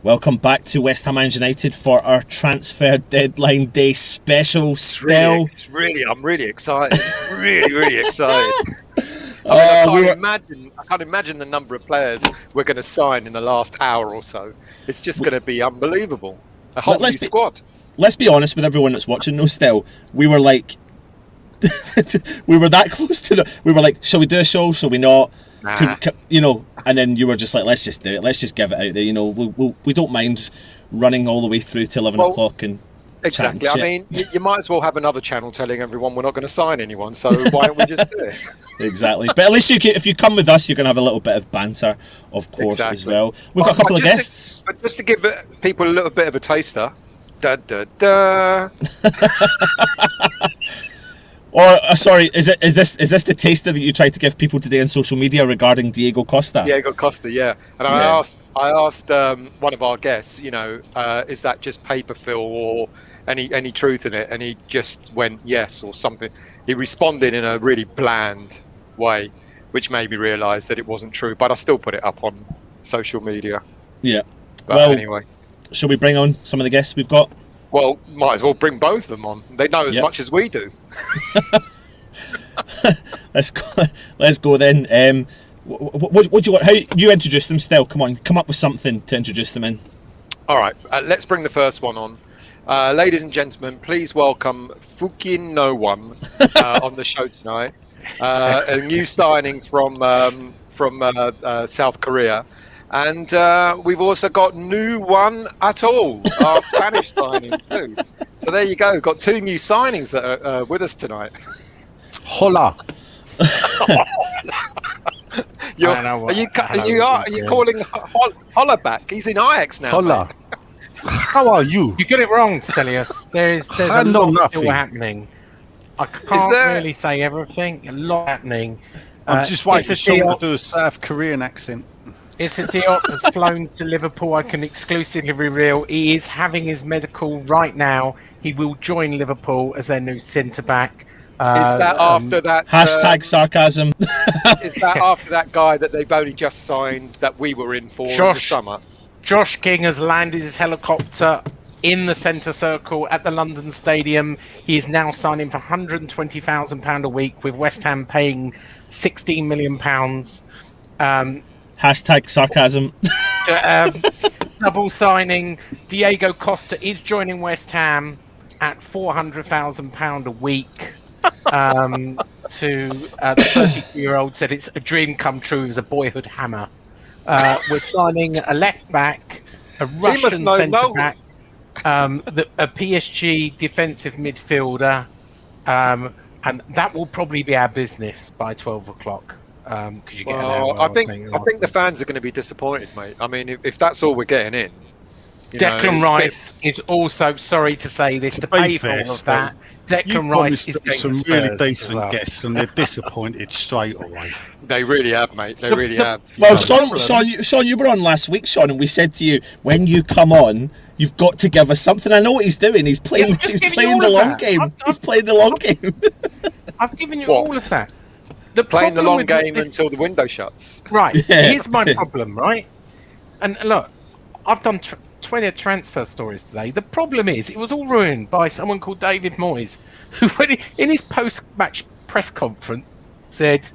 Welcome back to West Ham and United for our transfer deadline day special. Still, I'm really excited. really excited. I can't imagine the number of players we're going to sign in the last hour or so. It's just going to be unbelievable. A whole new squad. Let's be honest with everyone that's watching. No, still, we were like, we were that close to the. We were like, shall we do a show? Shall we not? Nah. And then you were just like, let's just do it. Let's just give it out there. We don't mind running all the way through to 11 o'clock and exactly. I mean, you might as well have another channel telling everyone we're not going to sign anyone. So why don't we just do it? Exactly. But at least if you come with us, you're going to have a little bit of banter, of course, as well. We've got a couple of guests. But just to give people a little bit of a taster. Da, da, da. Or sorry, is this the taster that you tried to give people today on social media regarding Diego Costa? Diego Costa, yeah. And I asked one of our guests, is that just paper fill or any truth in it? And he just went yes or something. He responded in a really bland way, which made me realise that it wasn't true. But I still put it up on social media. Yeah. But anyway, shall we bring on some of the guests we've got? Well, might as well bring both of them on. They know as much as we do. Let's go then. What do you want? How you introduce them? Still, come on, come up with something to introduce them in. All right, let's bring the first one on. Ladies and gentlemen, please welcome Fukin No One on the show tonight. A new signing from South Korea. And we've also got new one at all, our Spanish signing too. So there you go, got two new signings that are with us tonight. Hola. Are you calling Holla back? He's in Ajax now. Hola. How are you? You got it wrong, Stelios. There's a lot still happening. I can't really say everything. A lot happening. I'm just waiting for someone to do a South Korean accent. It's a Diop has flown to Liverpool. I can exclusively reveal he is having his medical right now. He will join Liverpool as their new centre back. Is that after that? Hashtag sarcasm. Is that after that guy that they've only just signed that we were in for in the summer? Josh King has landed his helicopter in the centre circle at the London Stadium. He is now signing for £120,000 a week, with West Ham paying £16 million. Hashtag sarcasm. Double signing. Diego Costa is joining West Ham at £400,000 a week. To the 32-year-old said it's a dream come true. It was a boyhood hammer. We're signing a left back, a Russian centre back, a PSG defensive midfielder, and that will probably be our business by 12 o'clock. I think the fans are going to be disappointed, mate. I mean, if that's all we're getting in. Declan Rice is also, sorry to say this, to pay for all of that. Declan Rice is going some really decent guests, and they're disappointed straight away. They really have, mate. They really have. Well, Sean, you were on last week, Sean, and we said to you, when you come on, you've got to give us something. I know what he's doing. He's playing the long game. He's playing the long game. I've given you all of that. Playing the long game until the window shuts. Right. Yeah. Here's my problem, right? And look, I've done 20 transfer stories today. The problem is, it was all ruined by someone called David Moyes, who, in his post-match press conference, said,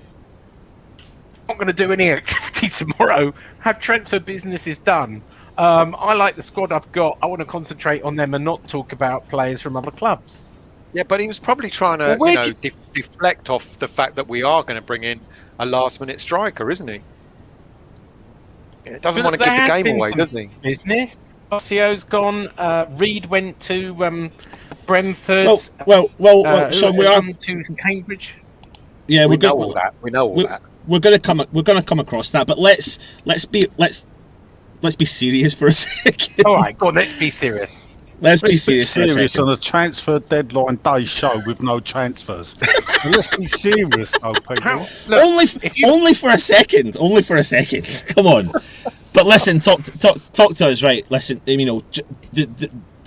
"I'm not going to do any activity tomorrow. Our transfer business is done. I like the squad I've got. I want to concentrate on them and not talk about players from other clubs." Yeah, but he was probably trying to deflect off the fact that we are going to bring in a last-minute striker, isn't he? It doesn't want to give the game away, does he? Business. Ossio's gone. Reed went to Brentford. So we are to Cambridge. Yeah, we know all that. We know all that. We're going to come across that, but let's be serious for a second. All right, go on. Let's be serious. Let's be serious on a transfer deadline day show with no transfers. Let's be serious, though, people. Only for a second. Only for a second. Come on. But listen, talk to us, right? Listen, the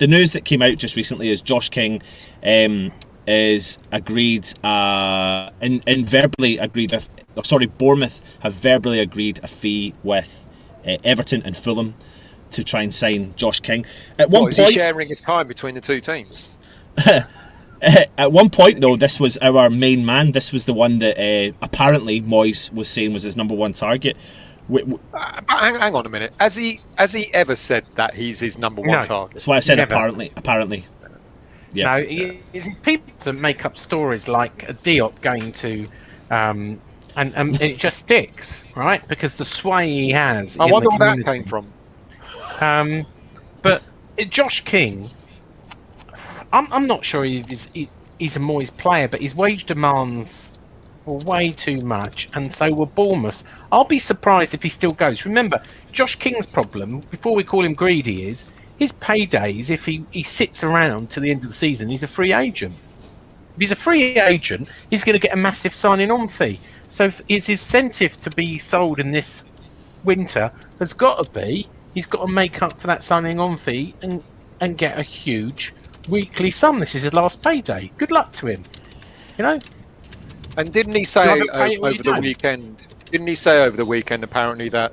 news that came out just recently is Josh King is agreed and verbally agreed. Bournemouth have verbally agreed a fee with Everton and Fulham. to try and sign Josh King. At one Is he point, sharing his time between the two teams? at one point though, this was our main man. This was the one that apparently Moyes was saying was his number one target. But hang on a minute. Has he ever said that he's his number one target? That's why I said Never. apparently. Yeah. No, it's people to make up stories like a Diop going to, and it just sticks, right? Because the sway he has. I in wonder the where that community. came from. But Josh King, I'm not sure he's a Moyes player, but his wage demands were way too much, and so were Bournemouth. I'll be surprised if he still goes. Remember, Josh King's problem, before we call him greedy, is his paydays. If he sits around to the end of the season, he's a free agent. If he's a free agent, he's going to get a massive signing-on fee. So his incentive to be sold in this winter has got to be he's got to make up for that signing-on fee and get a huge weekly sum. This is his last payday. Good luck to him. You know. And didn't he say over the weekend? Didn't he say over the weekend apparently that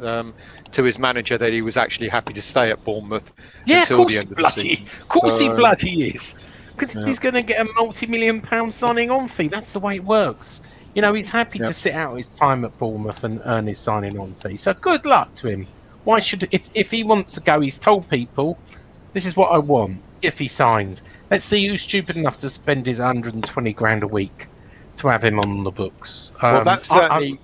to his manager that he was actually happy to stay at Bournemouth until the end of the season? Of course he bloody is. Because he's going to get a multi-million-pound signing-on fee. That's the way it works. You know, he's happy to sit out his time at Bournemouth and earn his signing-on fee. So good luck to him. Why should if he wants to go? He's told people, "This is what I want." If he signs, let's see who's stupid enough to spend his 120 grand a week to have him on the books. Well, that's certainly.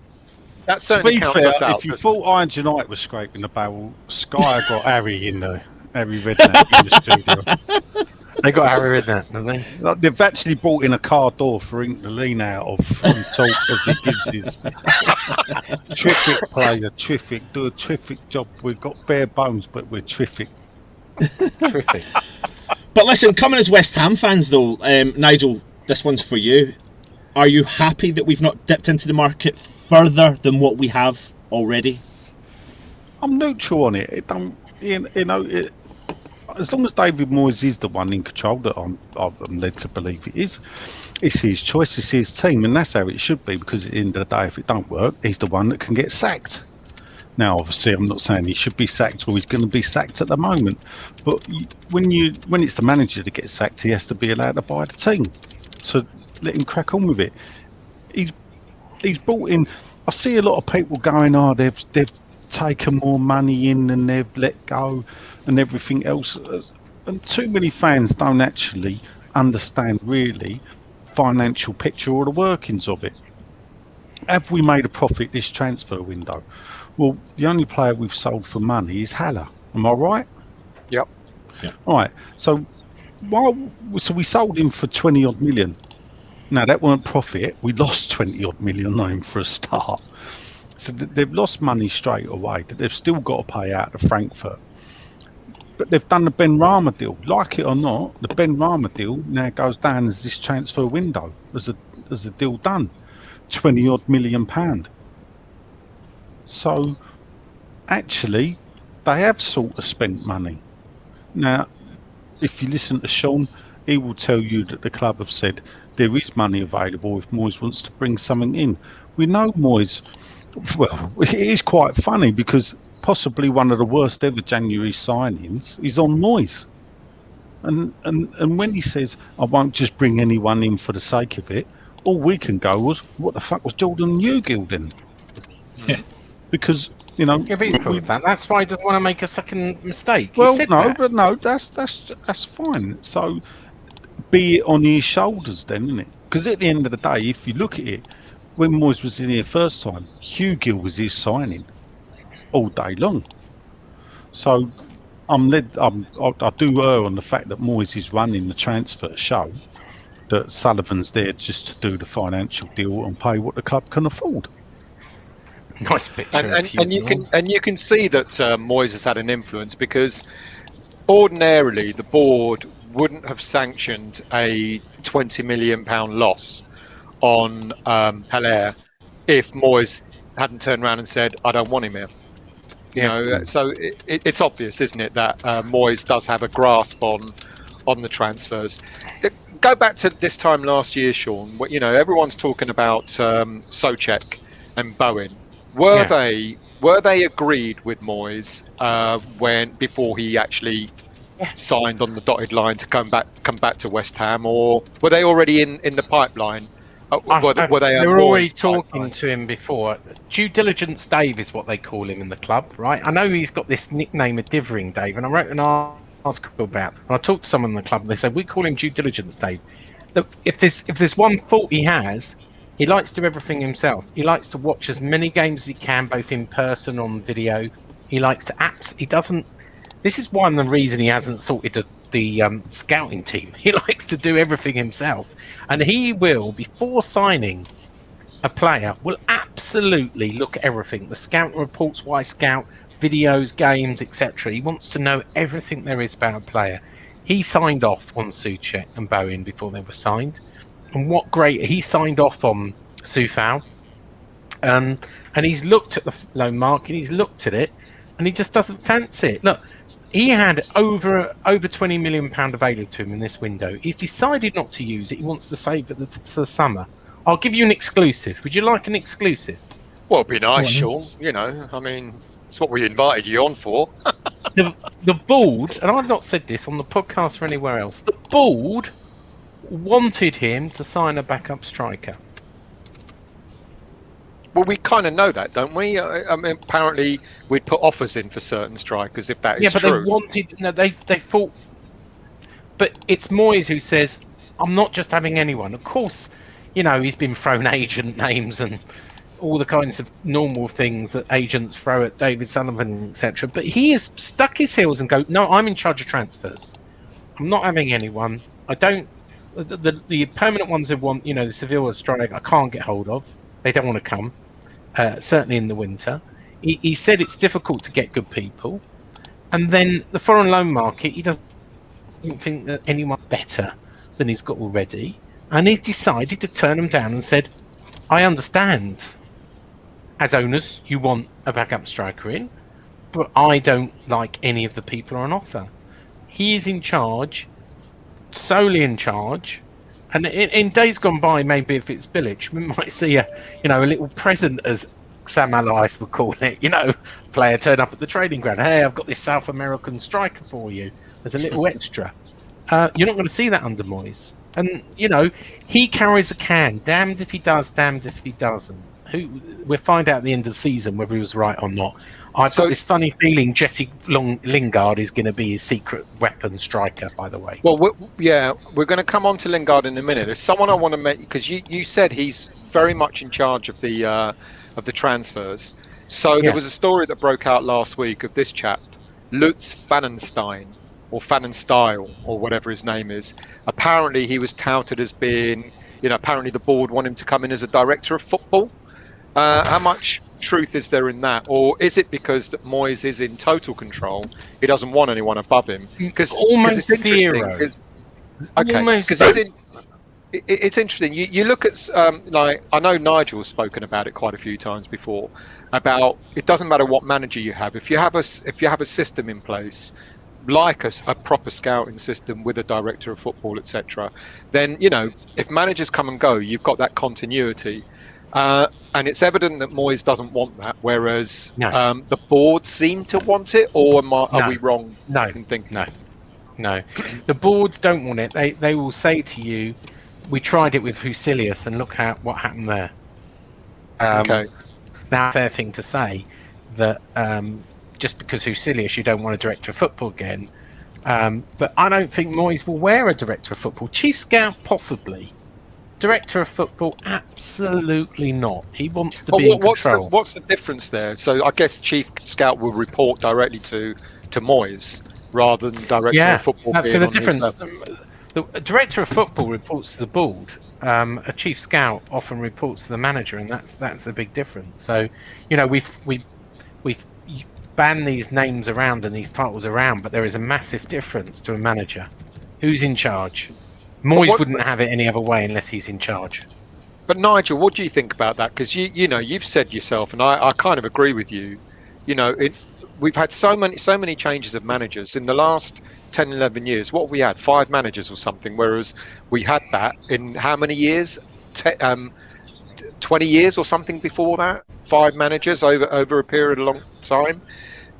That To certainly be counts fair, us out. if you thought Irons United was scraping the barrel, Sky got Harry in there. Harry Redknapp in the studio. They got Harry Redknapp, haven't they? Like, they've actually brought in a car door for Ink to lean out of from talk as he gives his terrific player, do a terrific job. We've got bare bones, but we're terrific. Terrific. But listen, coming as West Ham fans though, Nigel, this one's for you. Are you happy that we've not dipped into the market further than what we have already? I'm neutral on it. It don't, as long as David Moyes is the one in control, that I'm led to believe it is. It's his choice, it's his team, and that's how it should be. Because at the end of the day, if it don't work, he's the one that can get sacked. Now, obviously, I'm not saying he should be sacked or he's going to be sacked at the moment, but when it's the manager that gets sacked, he has to be allowed to buy the team. So let him crack on with it. He's brought in. I see a lot of people going, "Oh, they've taken more money in than they've let go, and everything else." And too many fans don't actually understand really financial picture or the workings of it. Have we made a profit this transfer window? Well, the only player we've sold for money is Haller. Am I right? Yep. Right. So we sold him for 20 odd million. Now that weren't profit. We lost 20 odd million on him for a start. So they've lost money straight away. That they've still got to pay out to Frankfurt. But they've done the Ben Rama deal. Like it or not, the Ben Rama deal now goes down as this transfer window as a deal done. 20 odd million pound. So actually, they have sort of spent money. Now, if you listen to Sean, he will tell you that the club have said there is money available if Moyes wants to bring something in. We know Moyes. Well, it is quite funny because possibly one of the worst ever January signings is on Moyes. And when he says, "I won't just bring anyone in for the sake of it," all we can go was, "What the fuck was Jordan Newgill then?" Yeah. Because but he's cool with that. That's why he doesn't want to make a second mistake. Well, that's fine. So be it on his shoulders then, isn't it? Because at the end of the day, if you look at it, when Moyes was in here first time, Hugh Gill was his signing all day long. So I do err on the fact that Moyes is running the transfer show, that Sullivan's there just to do the financial deal and pay what the club can afford. Nice picture. And you can see that Moyes has had an influence, because ordinarily the board wouldn't have sanctioned a £20 million loss on Haller if Moyes hadn't turned around and said, "I don't want him here." You know, so it's obvious, isn't it, that Moyes does have a grasp on the transfers. Go back to this time last year, Sean. Everyone's talking about Souček and Bowen. Were they were they agreed with Moyes before he actually signed on the dotted line to come back to West Ham, or were they already in the pipeline? Were they they a were already Moyes talking pipeline? to him before. Due diligence Dave is what they call him in the club, right? I know he's got this nickname of Dithering Dave, and I wrote an article about. And I talked to someone in the club, and they said we call him Due Diligence Dave. If there's one fault he has, he likes to do everything himself. He likes to watch as many games as he can, both in person on video. He likes to apps. He doesn't. This is one of the reason he hasn't sorted the scouting team. He likes to do everything himself, and he will, before signing a player, will absolutely look at everything. The scout reports, why scout, videos, games, etc. He wants to know everything there is about a player. He signed off on Souček and Bowen before they were signed, and what great he signed off on Soufal, and he's looked at the loan market, he's looked at it, and he just doesn't fancy it. Look. He had over £20 million available to him in this window. He's decided not to use it. He wants to save it for the summer. I'll give you an exclusive. Would you like an exclusive? Well, it'd be nice, Sean. You know, I mean, it's what we invited you on for. The board, and I've not said this on the podcast or anywhere else, the board wanted him to sign a backup striker. Well, we kind of know that, don't we? I mean, apparently, we'd put offers in for certain strikers if that is true. Yeah, but they wanted. No, they thought. But it's Moyes who says, "I'm not just having anyone." Of course, you know he's been thrown agent names and all the kinds of normal things that agents throw at David Sullivan, etc. But he has stuck his heels and go, "No, I'm in charge of transfers. I'm not having anyone. I don't. The permanent ones who want, you know, the Sevilla strike, I can't get hold of. They don't want to come, certainly in the winter." He said it's difficult to get good people. And then the foreign loan market, he doesn't think that anyone better than he's got already. And he's decided to turn them down and said, I understand, as owners, you want a backup striker in, but I don't like any of the people on offer. He is in charge, solely in charge. And in days gone by, maybe if it's Bilic, we might see a little present, as Sam Allardyce would call it. You know, player turn up at the training ground. Hey, I've got this South American striker for you. There's a little extra. You're not going to see that under Moyes. And you know, he carries a can. Damned if he does, damned if he doesn't. We'll find out at the end of the season whether he was right or not. I've got this funny feeling Jesse Lingard is going to be his secret weapon striker, by the way. Well, we're going to come on to Lingard in a minute. There's someone I want to make, because you said he's very much in charge of the transfers. So there was a story that broke out last week of this chap, Lutz Pfannenstein, or Pfannenstein, or whatever his name is. Apparently he was touted as being, apparently the board want him to come in as a director of football. How much truth is there in that, or is it because that Moyes is in total control? He doesn't want anyone above him. Because almost zero. It's interesting. You look at like, I know Nigel's spoken about it quite a few times before. About it doesn't matter what manager you have. If you have a system in place, like a proper scouting system with a director of football, etc., then if managers come and go, you've got that continuity. And it's evident that Moyes doesn't want that, whereas the board seem to want it, or are we wrong? No. The boards don't want it. They will say to you, we tried it with Husilius and look at what happened there. Okay. Now, fair thing to say that just because Husilius, you don't want a director of football again. But I don't think Moyes will wear a director of football. Chief scout, possibly. Director of football, absolutely not. He wants to be in control. What's the difference there? So I guess chief scout will report directly to Moyes rather than director of football. Yeah, so the difference. The director of football reports to the board. A chief scout often reports to the manager, and that's a big difference. So, we've banned these names around and these titles around, but there is a massive difference to a manager. Who's in charge? Moyes wouldn't have it any other way unless he's in charge. But Nigel, what do you think about that? Because you've said yourself, and I kind of agree with you. We've had so many changes of managers in the last 10, 11 years. What have we had? 5 managers or something, whereas we had that in how many years? 20 years or something before that, 5 managers over a period of long time.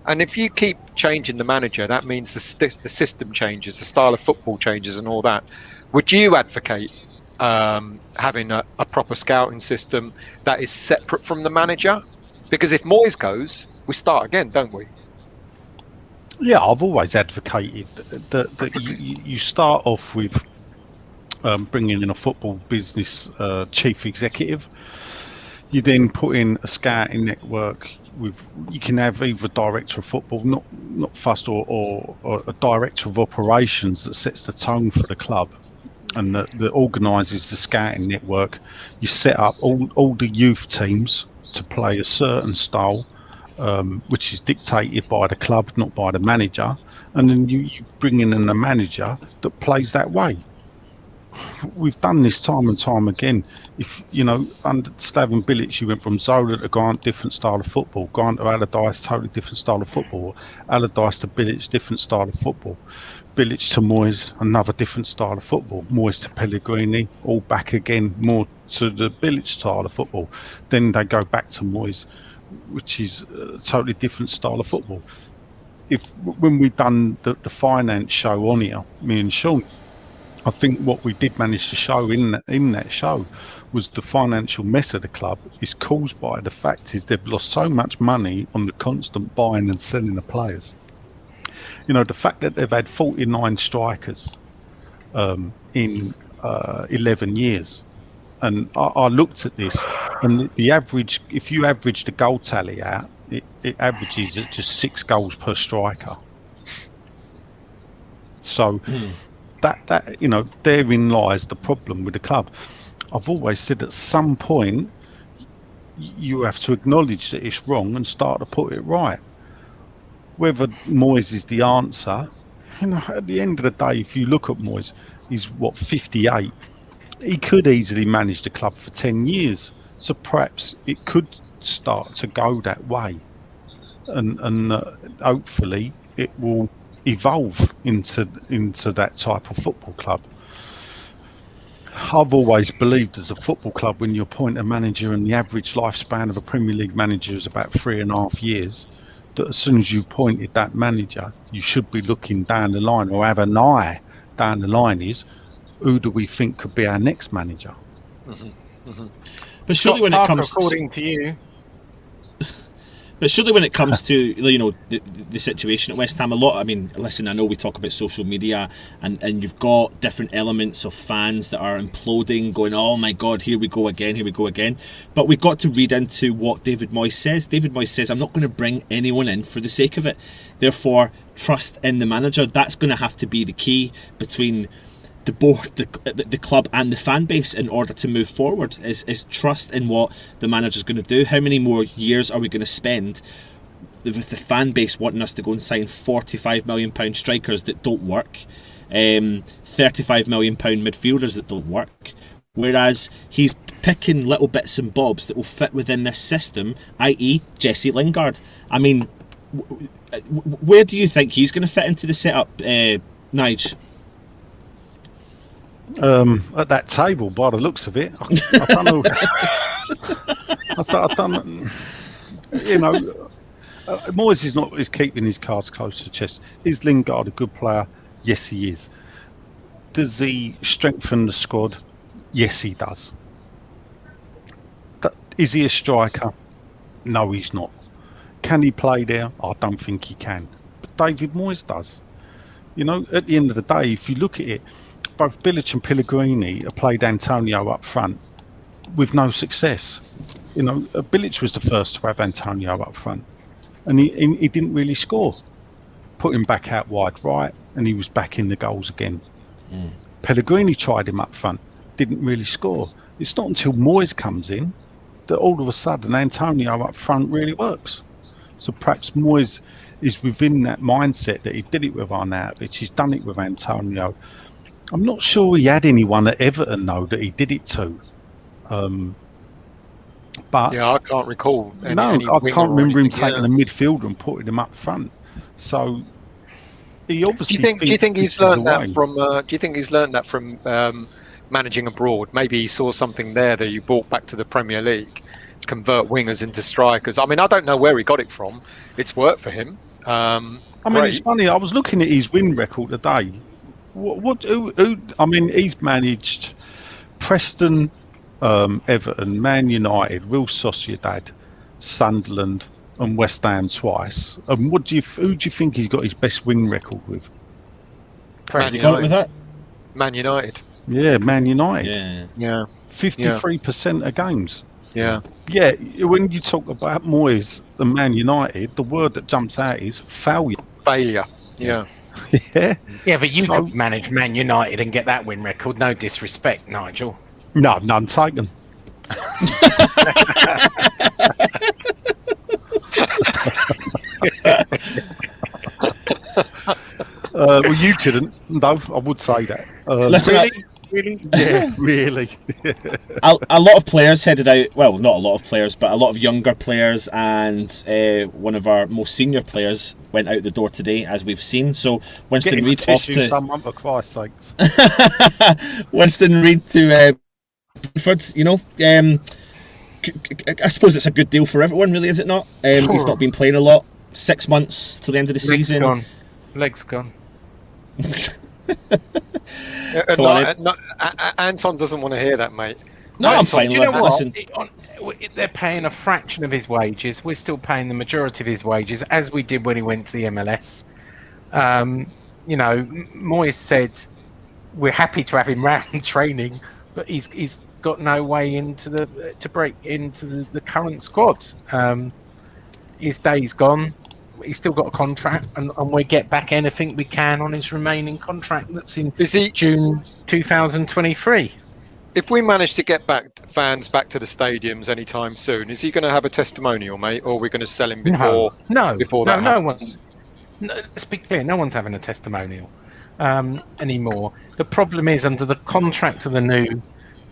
And if you keep changing the manager, that means the system changes, the style of football changes, and all that. Would you advocate having a proper scouting system that is separate from the manager? Because if Moyes goes, we start again, don't we? Yeah, I've always advocated that you start off with bringing in a football business chief executive. You then put in a scouting network. You can have either a director of football, not fussed, or a director of operations that sets the tone for the club and that organises the scouting network. You set up all the youth teams to play a certain style, which is dictated by the club, not by the manager, and then you bring in a manager that plays that way. We've done this time and time again. If you know, under Slaven Bilic, you went from Zola to Grant, different style of football. Grant to Allardyce, totally different style of football. Allardyce to Bilic, different style of football. Bilic to Moyes, another different style of football. Moyes to Pellegrini, all back again, more to the Bilic style of football. Then they go back to Moyes, which is a totally different style of football. When we done the finance show on here, me and Sean, I think what we did manage to show in that show was the financial mess of the club is caused by the fact is they've lost so much money on the constant buying and selling of players. You know, the fact that they've had 49 strikers in 11 years. And I looked at this, and the average, if you average the goal tally out, it averages at just 6 goals per striker. So that you know, therein lies the problem with the club. I've always said at some point you have to acknowledge that it's wrong and start to put it right. Whether Moyes is the answer, you know, at the end of the day, if you look at Moyes, he's 58. He could easily manage the club for 10 years. So perhaps it could start to go that way. And hopefully it will evolve into that type of football club. I've always believed as a football club, when you appoint a manager and the average lifespan of a Premier League manager is about 3.5 years, that as soon as you appointed that manager, you should be looking down the line, or have an eye down the line, is who do we think could be our next manager? But surely when it comes, according to you. But surely when it comes to, you know, the situation at West Ham, a lot, I mean, listen, I know we talk about social media and you've got different elements of fans that are imploding, going, oh my God, here we go again. But we've got to read into what David Moyes says. David Moyes says, I'm not going to bring anyone in for the sake of it. Therefore, trust in the manager. That's going to have to be the key between the board, the club and the fan base in order to move forward, is trust in what the manager's going to do. How many more years are we going to spend with the fan base wanting us to go and sign £45 million strikers that don't work, £35 million midfielders that don't work, whereas he's picking little bits and bobs that will fit within this system, i.e. Jesse Lingard. I mean, where do you think he's going to fit into the setup, Nige? At that table, by the looks of it, I don't know. I don't, you know, Moyes is keeping his cards close to the chest. Is Lingard a good player? Yes, he is. Does he strengthen the squad? Yes, he does. Is he a striker? No, he's not. Can he play there? I don't think he can. But David Moyes does. You know, at the end of the day, if you look at it, both Bilic and Pellegrini played Antonio up front with no success. You know, Bilic was the first to have Antonio up front, and he didn't really score. Put him back out wide right, and he was back in the goals again. Pellegrini tried him up front, didn't really score. It's not until Moyes comes in that all of a sudden Antonio up front really works. So perhaps Moyes is within that mindset that he did it with Arnautovic, he's done it with Antonio. I'm not sure he had anyone at Everton though that he did it to. But yeah, I can't recall. I can't remember him taking a midfielder and putting him up front. So he obviously. Do you think he's learned that from? Do you think he's learned that from managing abroad. Maybe he saw something there that he brought back to the Premier League to convert wingers into strikers. I mean, I don't know where he got it from. It's worked for him. I mean, it's funny. I was looking at his win record today. I mean, he's managed Preston, Everton, Man United, Real Sociedad, Sunderland, and West Ham twice. And who do you think he's got his best win record with? Has he got it with that? Man United. Yeah, Man United. Yeah. 53% of games. Yeah. Yeah, when you talk about Moyes and Man United, the word that jumps out is failure. Failure. Yeah. Yeah. Yeah, but you could manage Man United and get that win record. No disrespect, Nigel. No, none taken. Well, you couldn't. No, I would say that. Listen, Really? Yeah, really. a lot of players headed out. Well, not a lot of players, but a lot of younger players, and one of our most senior players went out the door today, as we've seen. So Winston Reid off to someone, for Christ's sakes. Winston Reid to Brentford. You know, I suppose it's a good deal for everyone, really, is it not? Sure. He's not been playing a lot. 6 months to the end of the season. Legs gone. Anton doesn't want to hear that, mate. No, I'm fine Do you with know that. what? Listen, They're paying a fraction of his wages. We're still paying the majority of his wages, as we did when he went to the MLS. You know, Moyes said we're happy to have him round training, but he's got no way to break into the current squad. His day's gone. He's still got a contract, and we get back anything we can on his remaining contract that's in June 2023. If we manage to get fans back to the stadiums anytime soon, is he going to have a testimonial, mate, or are we going to sell him before? No, that no one's. No, let's be clear. No one's having a testimonial anymore. The problem is under the contract of the new.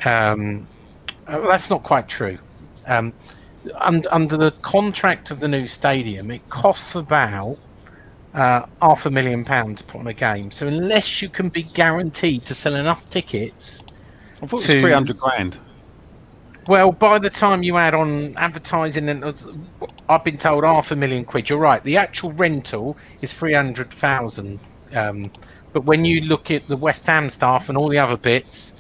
That's not quite true. Under the contract of the new stadium, it costs about £500,000 to put on a game. So unless you can be guaranteed to sell enough tickets, I thought it was 300 grand. Well, by the time you add on advertising, and I've been told £500,000. You're right. The actual rental is 300,000. But when you look at the West Ham staff and all the other bits,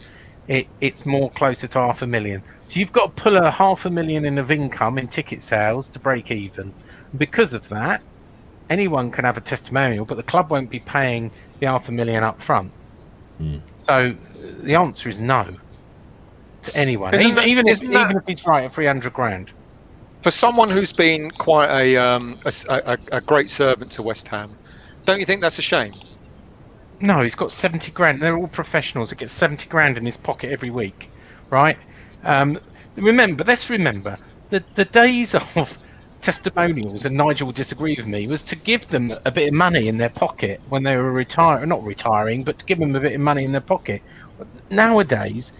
it's more closer to £500,000. So you've got to pull £500,000 in of income in ticket sales to break even. Because of that, anyone can have a testimonial, but the club won't be paying the £500,000 up front. So the answer is no to anyone, even if he's right at 300 grand. For someone who's been quite a great servant to West Ham, don't you think that's a shame? No, he's got 70 grand. They're all professionals that get 70 grand in his pocket every week, right? Let's remember the days of testimonials, and Nigel will disagree with me, was to give them a bit of money in their pocket when they were not retiring, but to give them a bit of money in their pocket. Nowadays,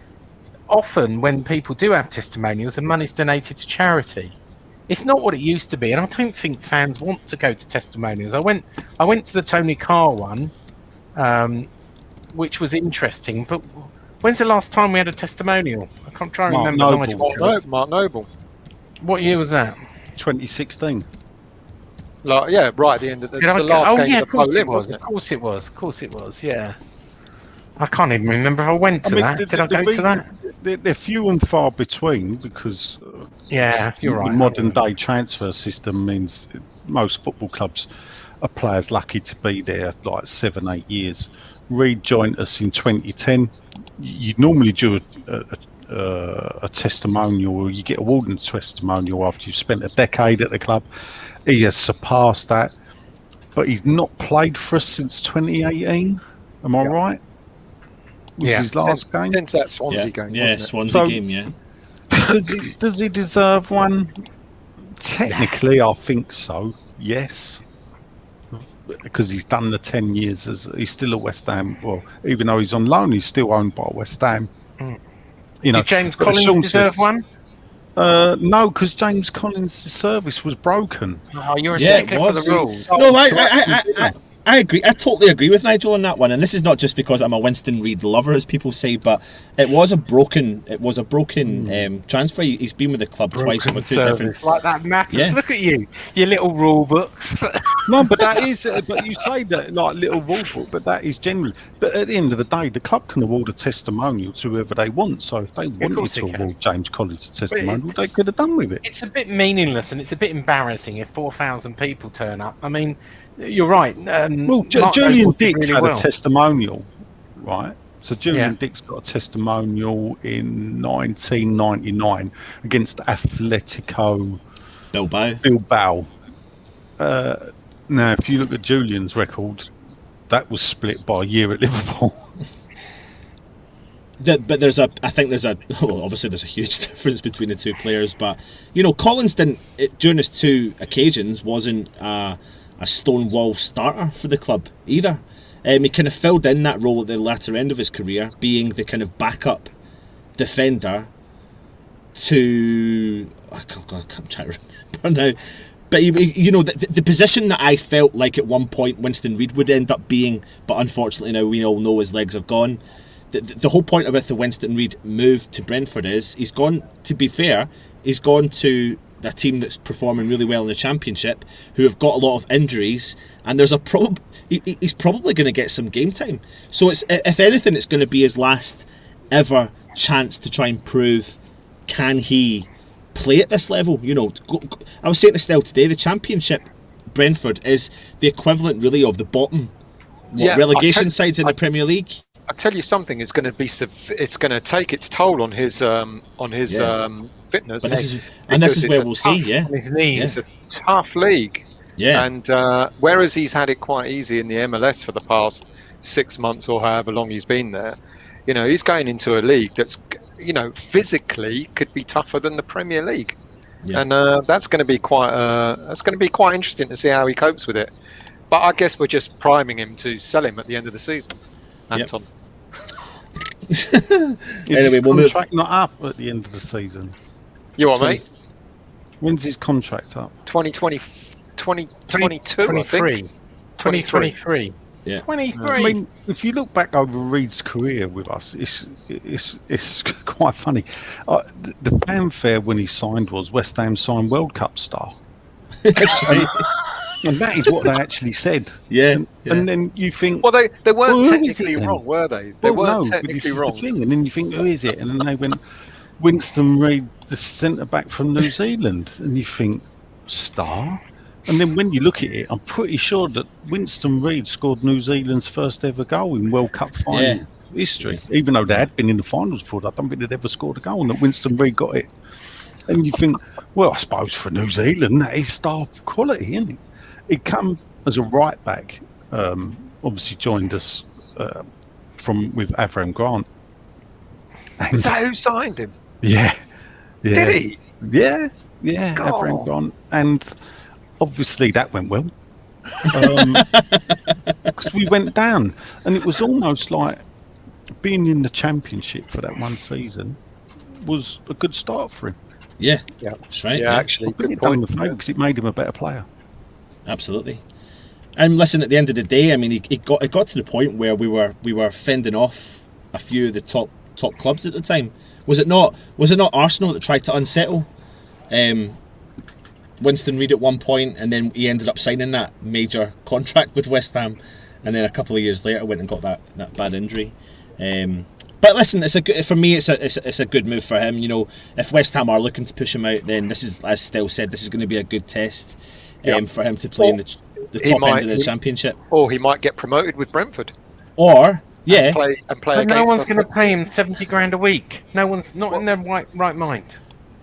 often when people do have testimonials, the money's donated to charity. It's not what it used to be, and I don't think fans want to go to testimonials. I went to the Tony Carr one, which was interesting, but when's the last time we had a testimonial? I can't try and remember. Mark Noble. What year was that? 2016. Yeah, right at the end of the last game of course it was. Of course it was. Yeah. I can't even remember if I went to that. Did I go to that? They're few and far between because you're right. The modern day transfer system means most football clubs are players lucky to be there like 7-8 years. Reid joined us in 2010. You normally do a testimonial, or you get awarded a testimonial after you've spent a decade at the club. He has surpassed that, but he's not played for us since 2018. Am I right? Was his last game? Since that Swansea game. Yeah, Swansea game. Yeah. Does he deserve one? Technically, I think so. Yes. Because he's done the 10 years as he's still at West Ham. Well, even though he's on loan, he's still owned by West Ham. You know, did James Collins deserve one? No, because James Collins' service was broken. Oh, you're a stickler for the rules. No, I agree. I totally agree with Nigel on that one. And this is not just because I'm a Winston Reid lover, as people say, but it was a broken transfer. He's been with the club twice over 2 different. Like that matters. Yeah. Look at you, your little rule books. No, but that is. But you say that like little rule book, but that is generally. But at the end of the day, the club can award a testimonial to whoever they want. So if they wanted to award James Collins a testimonial, they could have done with it. It's a bit meaningless and it's a bit embarrassing if 4,000 people turn up. I mean, you're right. Well, Julian Dix had a testimonial, right? So Julian Dix got a testimonial in 1999 against Atletico Bilbao. Now, if you look at Julian's record, that was split by a year at Liverpool. But obviously there's a huge difference between the two players. But Collins during his 2 occasions wasn't a stonewall starter for the club either. He kind of filled in that role at the latter end of his career, being the kind of backup defender to I'm trying to remember now. But the position that I felt like at one point Winston Reid would end up being, but unfortunately now we all know his legs are gone. The whole point about the Winston Reid move to Brentford is he's gone. To be fair, he's gone to a team that's performing really well in the Championship, who have got a lot of injuries, and there's he's probably going to get some game time. So it's, if anything, it's going to be his last ever chance to try and prove, can he play at this level? I was saying to Stell today, the Championship, Brentford, is the equivalent really of the bottom relegation sides in the Premier League. I tell you something, it's going to take its toll on his fitness. But this is where we'll see. Yeah, his knees. It's a tough league. Yeah, and whereas he's had it quite easy in the MLS for the past 6 months or however long he's been there, he's going into a league that's physically could be tougher than the Premier League, and that's going to be quite interesting to see how he copes with it. But I guess we're just priming him to sell him at the end of the season, Anton. Anyway, we'll move. Contract not up at the end of the season. You are, mate. When's his contract up? 2022, I think. 2023. Yeah. 23. I mean, if you look back over Reid's career with us, it's quite funny. The fanfare when he signed was West Ham signed World Cup star. And that is what they actually said. Yeah. And then you think, well, they weren't technically wrong, were they? They weren't technically wrong. The thing. And then you think, who is it? And then they went, Winston Reid, the centre back from New Zealand, and you think, star. And then when you look at it, I'm pretty sure that Winston Reid scored New Zealand's first ever goal in World Cup final history. Even though they had been in the finals before, I don't think they'd ever scored a goal, and that Winston Reid got it. And you think, well, I suppose for New Zealand, that is star quality, isn't it? He come as a right back, obviously joined us with Avram Grant. Is that who signed him? Yeah. Did he? Yeah, Avram Grant. And obviously that went well. Because we went down. And it was almost like being in the Championship for that one season was a good start for him. Yeah, that's right. Yeah, actually, good point. Because it made him a better player. Absolutely. And listen, at the end of the day, I mean, it got to the point where we were fending off a few of the top clubs at the time. Was it not Arsenal that tried to unsettle Winston Reid at one point, and then he ended up signing that major contract with West Ham, and then a couple of years later went and got that bad injury. But listen, it's a good move for him. If West Ham are looking to push him out, then this is, as Stell said, this is going to be a good test for him to play in the top end of the Championship. Or he might get promoted with Brentford. Or and play but no one's going to pay him 70 grand a week. No one's not in their right mind.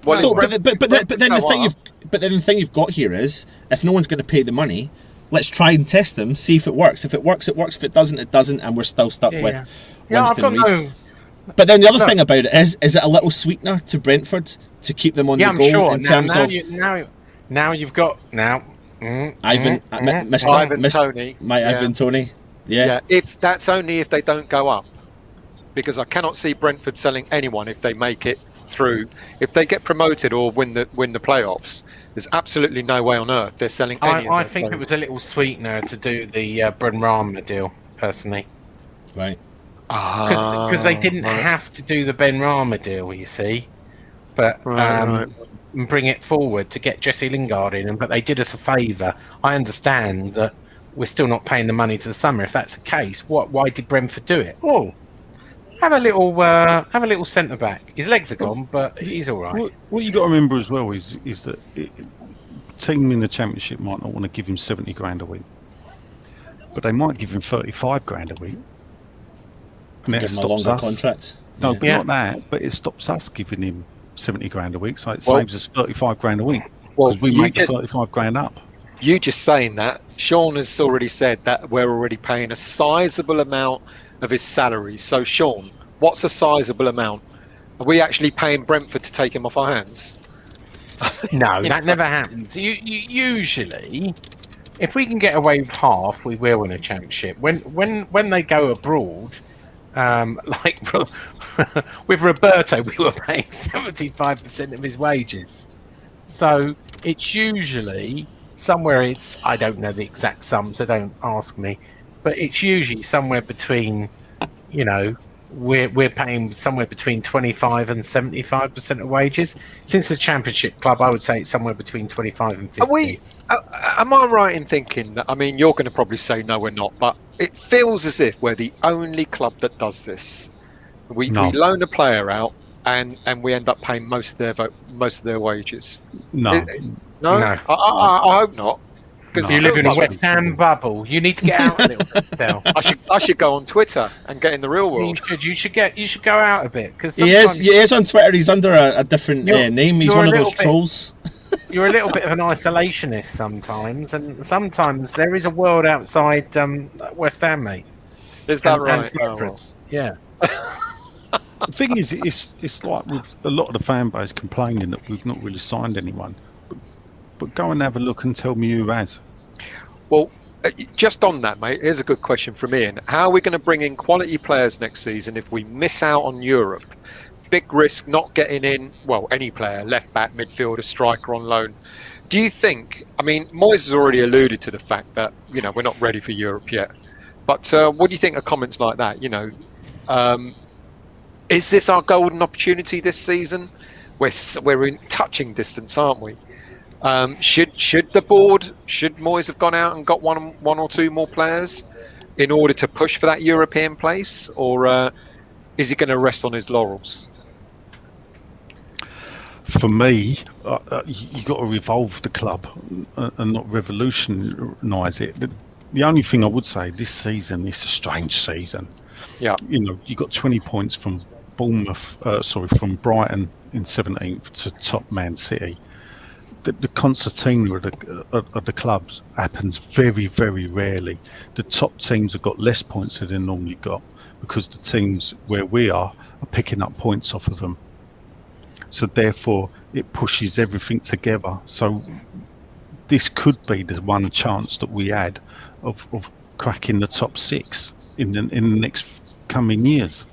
Well, so, but then the thing you've got here is, if no one's going to pay the money, let's try and test them, see if it works. If it works, it works. If it doesn't, it doesn't, and we're still stuck with Winston Reid. But then the other thing about it is it a little sweetener to Brentford to keep them on the go in terms of now you've got Ivan Toney. Ivan Toney. Yeah. If that's only if they don't go up, because I cannot see Brentford selling anyone if they make it through, if they get promoted or win the playoffs, there's absolutely no way on earth they're selling any of I their think it players. was a little sweetener to do the Benrahma deal, personally. Right. Because they didn't Right. have to do the Benrahma deal, you see, but Right. and bring it forward to get Jesse Lingard in, but they did us a favour. I understand that we're still not paying the money to the summer. If that's the case, why did Brentford do it? Oh, have a little centre back. His legs are gone, but he's all right. What you got to remember as well is that team in the Championship might not want to give him 70 grand a week, but they might give him 35 grand a week. And Give him a longer contract. No, Yeah. but not that. But it stops us giving him 70 grand a week, so it saves us 35 grand a week because we make the 35 grand up. You just saying that, Sean has already said that we're already paying a sizable amount of his salary. So, Sean, what's a sizable amount? Are we actually paying Brentford to take him off our hands? No, that never happens. You usually, if we can get away with half, we will win a championship. When they go abroad, like with Roberto, we were paying 75% of his wages. So it's usually somewhere. I don't know the exact sum, so don't ask me. But it's usually somewhere between, we're paying somewhere between 25 and 75% of wages. Since the Championship club, I would say it's somewhere between 25 and 50. Am I right in thinking that? I mean, you're going to probably say no, we're not, but it feels as if we're the only club that does this. We loan a player out, and we end up paying most of their wages. No. I hope not. Because you live in a West Ham bubble. You need to get out a little bit, Phil. I should go on Twitter and get in the real world. You should go out a bit because he is on Twitter. He's under a different name. He's one of those trolls. You're a little bit of an isolationist sometimes, and sometimes there is a world outside West Ham, mate. Is that right? Yeah. The thing is, it's like with a lot of the fan base complaining that we've not really signed anyone. But go and have a look and tell me who has. Well, just on that, mate, here's a good question from Ian. How are we going to bring in quality players next season if we miss out on Europe? Big risk not getting in, well, any player, left back, midfielder, striker on loan. Do you think, I mean, Moyes has already alluded to the fact that, we're not ready for Europe yet. But what do you think of comments like that? Is this our golden opportunity this season? We're in touching distance, aren't we? Should the board, should Moyes have gone out and got one or two more players in order to push for that European place, or is he going to rest on his laurels? For me, you got to revolve the club and not revolutionise it. The only thing I would say this season is a strange season. Yeah, you got 20 points from from Brighton in 17th to top Man City. The concertina of the clubs happens very, very rarely. The top teams have got less points than they normally got because the teams where we are picking up points off of them. So therefore, it pushes everything together. So this could be the one chance that we had of cracking the top six in the next coming years.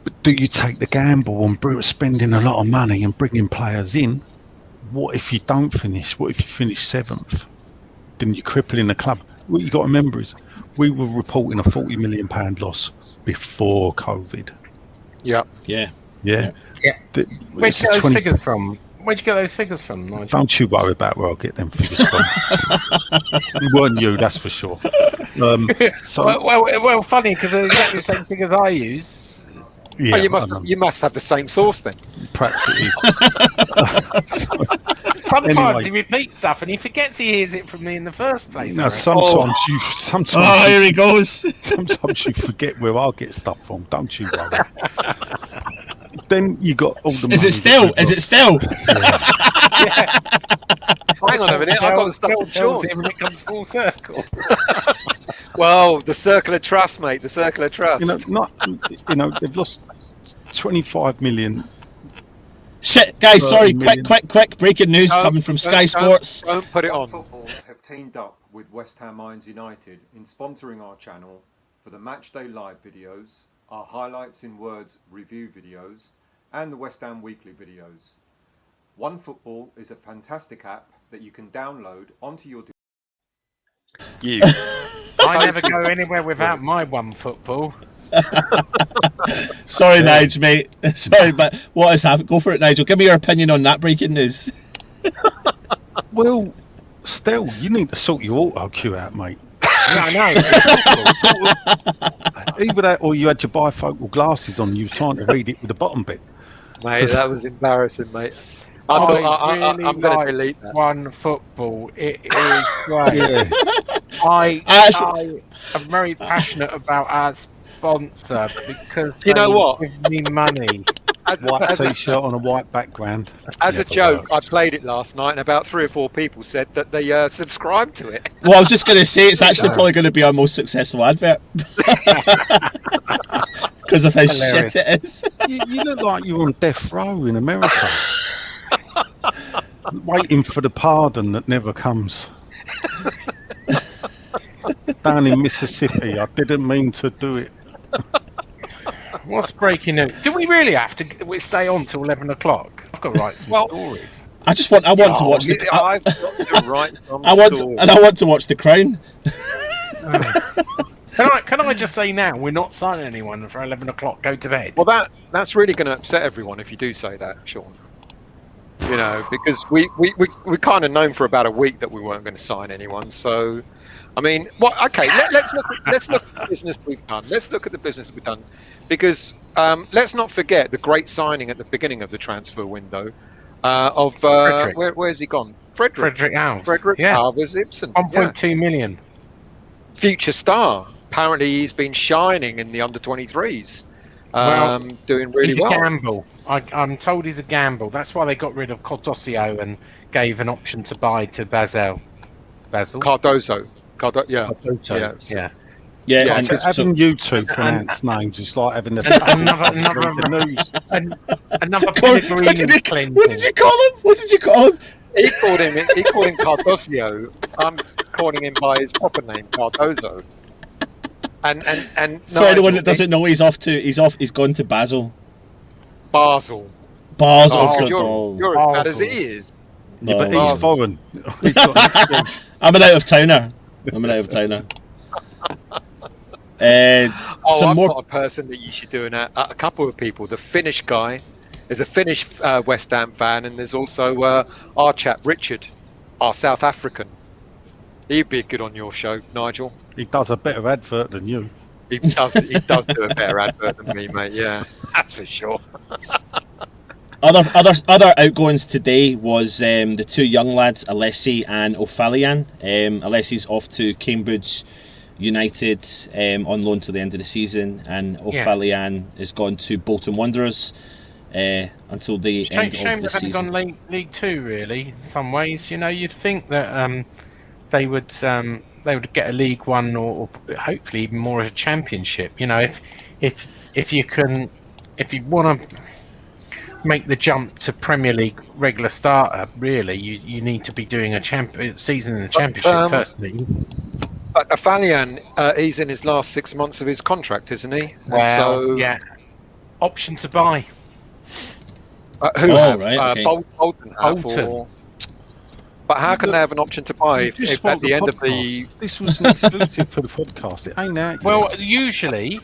But do you take the gamble on spending a lot of money and bringing players in? What if you don't finish? What if you finish 7th? Then you're crippling the club. What you got to remember is we were reporting a £40 million loss before COVID. Yeah. Where'd you get those figures from? Where'd you get those figures from, Nigel? Don't you worry about where I'll get them figures from. It weren't you, that's for sure. Well, funny because they're exactly the same figures I use. Yeah, you must have the same source then. Perhaps it is. Sometimes he repeats stuff and he forgets he hears it from me in the first place. No, sometimes here he goes. Sometimes you forget where I get stuff from. Don't you worry. Then you got all the. Is it still? Yeah. Hang on a minute, I've got the stuff from Sean. When it comes full circle. Well, the circle of trust, mate. The circle of trust. They've lost 25 million. Shit, guys! Sorry, quick! Breaking news coming from Sky Sports. Don't put it on. Football have teamed up with West Ham United in sponsoring our channel for the Matchday Live videos, our Highlights in Words review videos, and the West Ham Weekly videos. OneFootball is a fantastic app that you can download onto your You. I never go anywhere without my OneFootball. Sorry, Nigel, mate. Sorry, but what has happened? Go for it, Nigel. Give me your opinion on that breaking news. Well, still, you need to sort your auto cue out, mate. Yeah, I know. Either that, or you had your bifocal glasses on. You was trying to read it with the bottom bit. Mate, that was embarrassing, mate. I I'm really going like to delete that. OneFootball. It is great. Yeah. I am very passionate about our sponsor because You know they what? give me money. White t-shirt on a white background. As a Never joke, I worked. played it last night, and about 3 or 4 people said that they subscribed to it. Well, I was just going to say it's actually probably going to be our most successful advert because of how Hilarious. shit it is. You look like you're on death row in America, waiting for the pardon that never comes. Down in Mississippi, I didn't mean to do it. What's breaking news? Do we really have to stay on till 11 o'clock? I've got to write some stories. I want to watch the. I've got to write some I want to watch The Crown. Can I just say now, we're not signing anyone for 11 o'clock. Go to bed. Well, that's really going to upset everyone if you do say that, Sean. You know, because we kind of known for about a week that we weren't going to sign anyone. So, I mean, okay, let's look at the business we've done. Let's look at the business we've done, because let's not forget the great signing at the beginning of the transfer window of where's he gone? Frederick Alves. Frederick Alves Ibsen. 1.2 million. Future star. Apparently, he's been shining in the under 23s. Doing really He's well. a gamble. I'm told he's a gamble. That's why they got rid of Cordosio and gave an option to buy to Basil. Cardozo. Cardoso. Yeah. Yeah, and Having you two pronounce names is like having the news. Another what did you call him? What did you call him? He called him Cardozo. I'm calling him by his proper name, Cardozo. And For anyone that doesn't know, he's gone to Basel. Basel. Football. You're as bad as he is. Yeah, but No. he's foreign. He's got an excuse. I'm an out of towner. Some I've more. got a person that you should do a couple of people. The Finnish guy. There's a Finnish West Ham fan, and there's also our chap Richard, our South African. He'd be good on your show, Nigel. He does a better advert than you. He does do a better advert than me, mate. Yeah, that's for sure. Other outgoings today was the two young lads, Alessi and O'Fallon. Alessi's off to Cambridge United on loan till the end of the season, and O'Fallon is gone to Bolton Wanderers until the end of the season. Shame they haven't gone League Two, really. In some ways, you know, you'd think that they would get a League One or hopefully even more of a Championship. You know, if you want to make the jump to Premier League regular starter, really, you need to be doing a season in the Championship first. But Afalian, he's in his last 6 months of his contract, isn't he? Well, yeah. Option to buy. Bolton. Bolton. But how can they have an option to buy if at the end of the... This was an exclusive for the podcast. It ain't out yet. Well, usually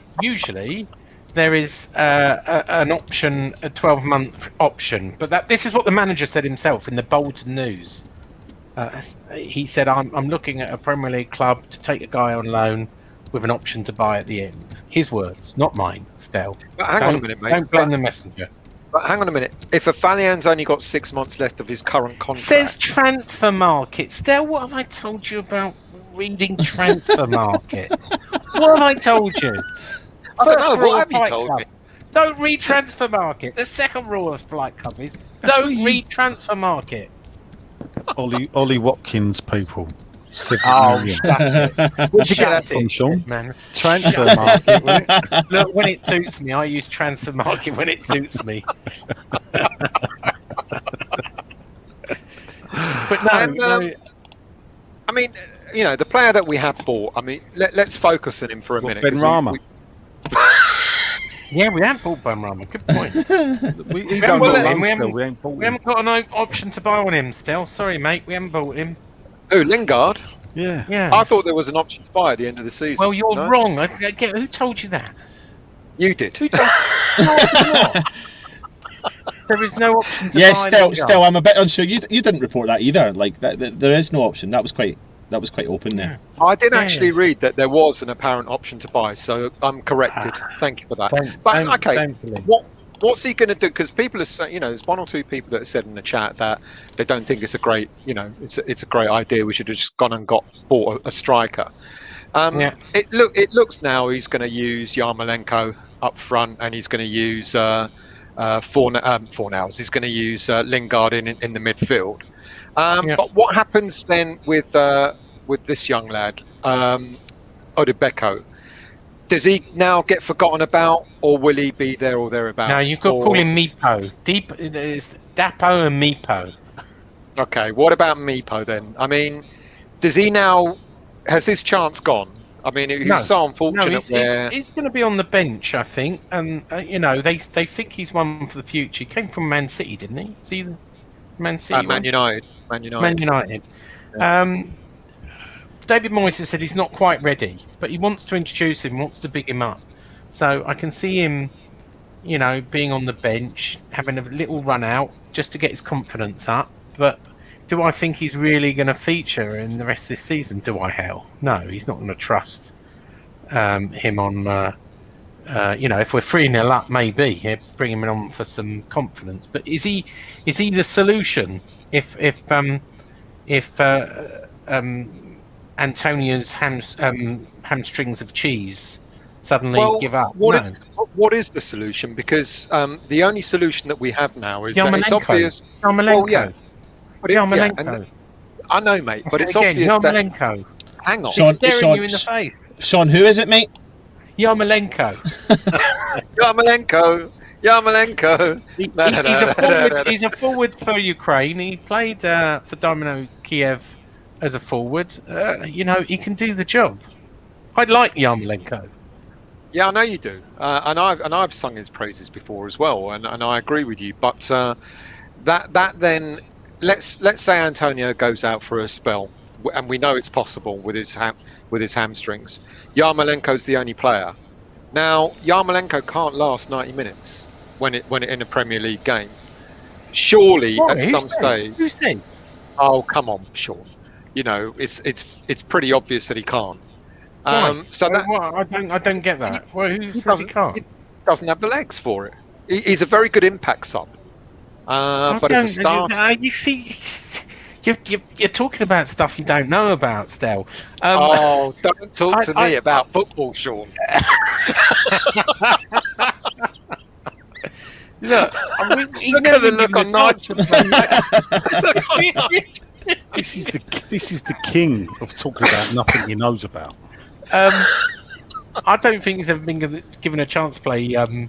there is an option, a 12-month option. But this is what the manager said himself in the Bolton News. He said, I'm looking at a Premier League club to take a guy on loan with an option to buy at the end. His words, not mine, Stel. But hang on a minute, mate. Don't blame the messenger. But hang on a minute. If Afalian's only got 6 months left of his current contract... Says Transfer Market. Stel, what have I told you about reading Transfer Market? What have I told you? I don't know, First rule what of have you Fight told Club. me? Don't read Transfer Market. The second rule of Flight Club is don't read Transfer Market. Ollie Watkins, people. Oh, Million. Where'd you get that from, Sean? Man. Transfer market. Look, when it suits me, I use Transfer Market when it suits me. But no. I mean, you know, the player that we have bought, I mean, let's focus on him for a minute. Ben Rama. Yeah, we haven't bought Benrahma. Good point. He's haven't on bought loan him, we still. We ain't bought We him. haven't got an option to buy on him still. Sorry, mate. We haven't bought him. Oh, Lingard. Yeah. Yeah. I thought there was an option to buy at the end of the season. Well, you're No? wrong. Who told you that? You did. Who told you? No, I'm not. There is no option to Yeah, buy still, Lingard. I'm a bit unsure. You didn't report that either. Like that there is no option. That was quite open there. I did Yeah. actually read that there was an apparent option to buy, so I'm corrected. Thank you for that. Thankfully. What's he going to do? Because people are saying, there's one or two people that have said in the chat that they don't think it's a great, it's a great idea. We should have just gone and bought a striker. Yeah. It looks now he's going to use Yarmolenko up front, and he's going to use Fornals. He's going to use Lingard in the midfield. But what happens then with this young lad, Odebeko? Does he now get forgotten about, or will he be there or thereabouts? No, you've got to call him Meepo. It's Dapo and Meepo. Okay, what about Meepo then? I mean, has his chance gone? I mean, he's so unfortunate. No, he's going to be on the bench, I think. And, they think he's one for the future. He came from Man City, didn't he? Is he the Man City? Man United. Man United. Yeah. David Moyes has said he's not quite ready, but he wants to introduce him, wants to big him up. So I can see him, being on the bench, having a little run out just to get his confidence up. But do I think he's really going to feature in the rest of this season? Do I? Hell, no. He's not going to trust him on. If we're 3-0 up, maybe bring him on for some confidence. But is he the solution if Antonio's hamstrings of cheese suddenly give up? What is the solution? Because the only solution that we have now is that it's obvious. Yarmolenko. Yarmolenko. I know, mate, but it's obvious Yarmolenko. Hang on. Sean, He's staring you in the face. Sean, who is it, mate? Yarmolenko. Yarmolenko. He's a forward for Ukraine. He played for Dynamo Kiev as a forward. He can do the job. I like Yarmolenko. Yeah, I know you do, and I've sung his praises before as well, and I agree with you. But that then let's say Antonio goes out for a spell, and we know it's possible with his hamstrings. Yarmolenko's the only player. Now Yarmolenko can't last 90 minutes when in a Premier League game. Surely at some stage. Who said? Oh, come on, Sean. It's pretty obvious that he can't. I don't get that. Who says he can't? He doesn't have the legs for it. He's a very good impact sub, but as a star, you see, you're talking about stuff you don't know about, Stel. Don't talk to me about football, Sean. Look, Look at the look on Nigel. This is the king of talking about nothing he knows about. I don't think he's ever been given a chance to play 90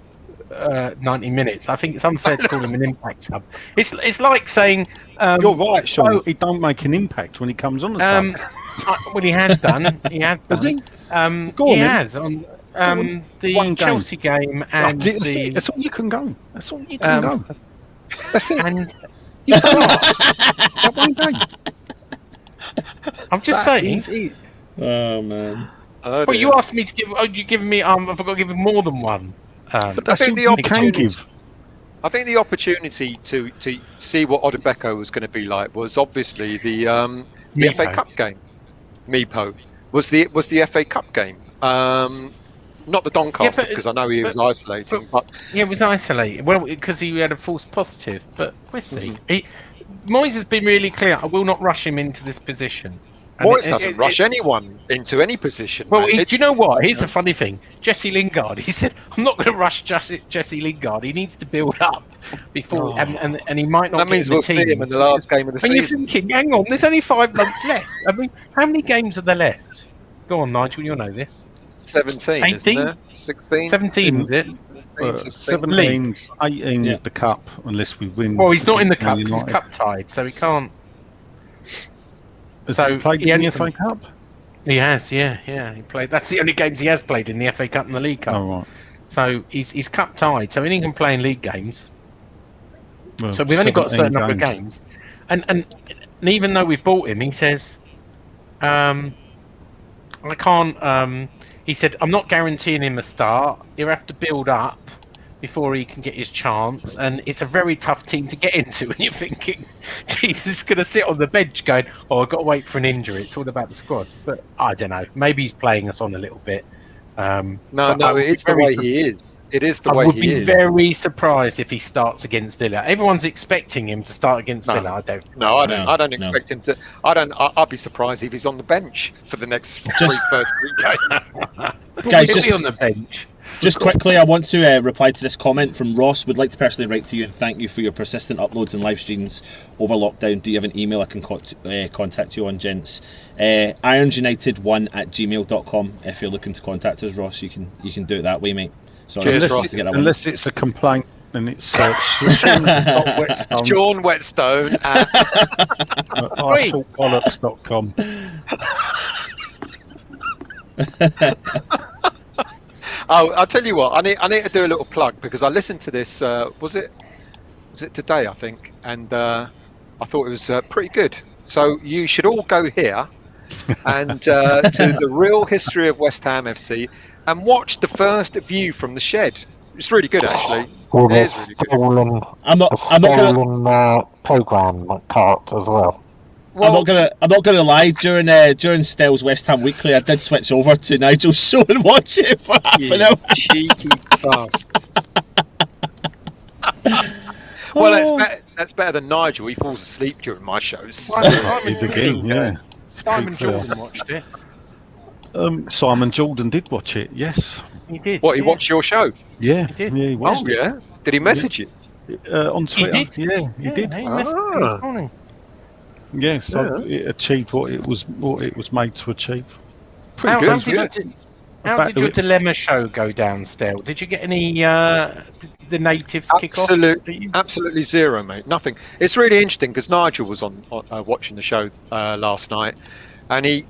minutes. I think it's unfair to call him an impact sub. It's like saying you're right, Sean. He don't make an impact when he comes on the sub. Well, he has done. He has done. Has he? He has on the Chelsea game and that's all you can go. That's all you can go. That's it. And you've got that one game. I'm just saying. Oh man. Well, you asked me to give. Oh, you giving me? I've got to give him more than one. But that's all you can give. I think the opportunity to see what Odebeko was going to be like was obviously the FA Cup game. Meepo was the FA Cup game. Not the Doncaster, because I know he was isolating. But yeah, it was isolated. Well, because he had a false positive. But we'll see. Moyes has been really clear. I will not rush him into this position. Moyes doesn't rush anyone into any position. Well, do you know what? Here's the funny thing. Jesse Lingard. He said, "I'm not going to rush Jesse Lingard. He needs to build up before, and he might not." That means we'll see him in the last game of the season. And you're thinking, hang on, there's only 5 months left. I mean, how many games are there left? Go on, Nigel. You'll know this. 17, 18? Isn't there? 16? 17, is it? 17, 18 with the cup, unless we win. Well, he's not in the cup because he's cup tied, so he can't. Has he played in the FA Cup? He has, yeah. He played. That's the only games he has played in the FA Cup and the League Cup. Oh, right. So he's cup tied, so he can play in league games. Well, So we've only got a certain 17 number of games. And even though we've bought him, he says, I can't. He said, I'm not guaranteeing him a start. He'll have to build up before he can get his chance. And it's a very tough team to get into when you're thinking, Jesus is going to sit on the bench going, I've got to wait for an injury. It's all about the squad. But I don't know. Maybe he's playing us on a little bit. No, it's the way he is. It is the way I would he be is. very surprised if he starts against Villa. Everyone's expecting him to start against Villa. I don't. No, I don't expect him to. I'd be surprised if he's on the bench for the next first 3 games. Guys, He'll be on the bench. Just quickly, I want to reply to this comment from Ross. Would like to personally write to you and thank you for your persistent uploads and live streams over lockdown. Do you have an email I can contact you on, gents? ironsunited1@gmail.com. If you're looking to contact us, Ross, you can do it that way, mate. Sorry, unless it's a complaint, then it's Sean Whetstone at italkbollocks.com. Oh, I'll tell you what. I need to do a little plug because I listened to this. Was it today? I think, and I thought it was pretty good. So you should all go here and to the Real History of West Ham FC and watch the first view from the shed. It's really good, actually. With It a is really good. stolen, I'm not gonna program cart as well. Well, I'm not gonna lie. During Stell's West Ham Weekly, I did switch over to Nigel's show and watch it for half an hour. cheeky bastard. Well, that's better than Nigel. He falls asleep during my shows. Simon Jordan watched it. Simon Jordan did watch it. Yes. He did. What, he watched your show? Yeah. He did. Yeah. He watched Oh, yeah? Did he message you? it. On Twitter. did? Yeah, he did. He messaged me this morning. Yeah. So it achieved what it was made to achieve. Pretty How good. did your dilemma show go down, Stel? Did you get any the natives kick off? Absolutely zero, mate. Nothing. It's really interesting because Nigel was on watching the show last night, and he,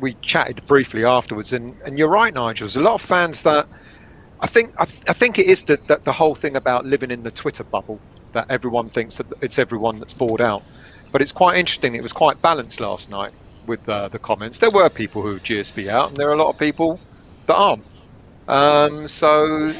we chatted briefly afterwards, and you're right, Nigel. There's a lot of fans that I think it is that the whole thing about living in the Twitter bubble, that everyone thinks that it's everyone that's bored out. But it's quite interesting. It was quite balanced last night with the comments. There were people who GSB out, and there are a lot of people that aren't. So I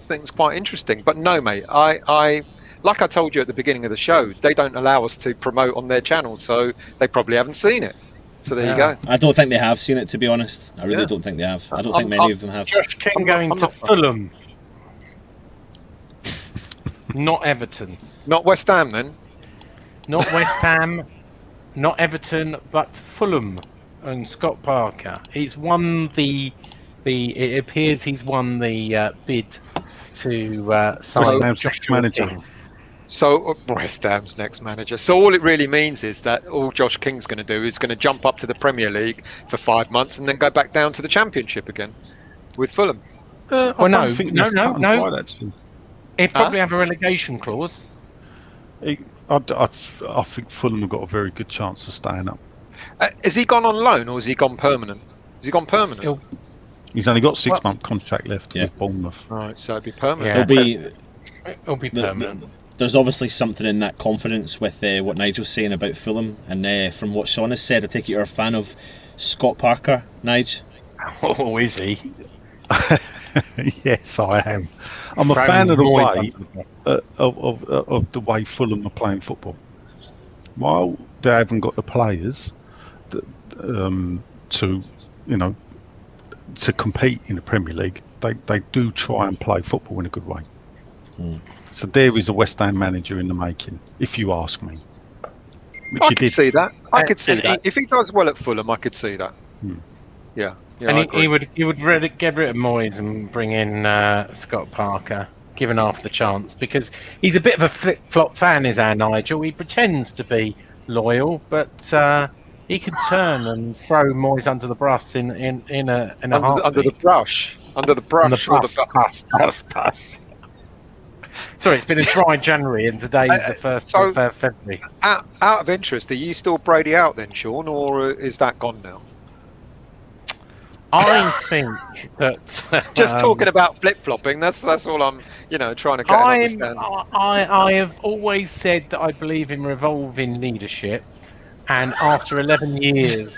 think it's quite interesting. But no, mate, I like I told you at the beginning of the show, they don't allow us to promote on their channel, so they probably haven't seen it. So there you go. I don't think they have seen it, to be honest. I really don't think they have. I don't think many of them have. Josh King going to Fulham. Not Everton. Not West Ham, then. Not West Ham. Not Everton, but Fulham and Scott Parker. He's won it appears he's won the bid to sign Josh manager. King. So West Ham's next manager. So all it really means is that all Josh King's going to do is going to jump up to the Premier League for 5 months and then go back down to the Championship again with Fulham. No. He'd probably have a relegation clause. I think Fulham have got a very good chance of staying up. Has he gone on loan or has he gone permanent? Has he gone permanent? He's only got 6 month contract left with Bournemouth. Right, so it'll be permanent. It'll be permanent. There's obviously something in that confidence with what Nigel's saying about Fulham, and from what Sean has said, I take it you're a fan of Scott Parker, Nigel. Oh, is he? Yes, I am. I'm a fan of the way of the way Fulham are playing football. While they haven't got the players to compete in the Premier League, they do try and play football in a good way. So there is a West Ham manager in the making, if you ask me. I could see that. If he does well at Fulham, I could see that. Yeah. And he would get rid of Moyes and bring in Scott Parker, given half the chance, because he's a bit of a flip-flop fan, is our Nigel. He pretends to be loyal, but he could turn and throw Moyes under the bus in a heartbeat. Under the brush. Under the brush. Bus. Sorry, it's been a dry January, and today's the 1st of February. Out of interest, are you still Brady out then, Sean, or is that gone now? I think that Just talking about flip-flopping, that's all I'm, trying to get an understanding. I have always said that I believe in revolving leadership, and after 11 years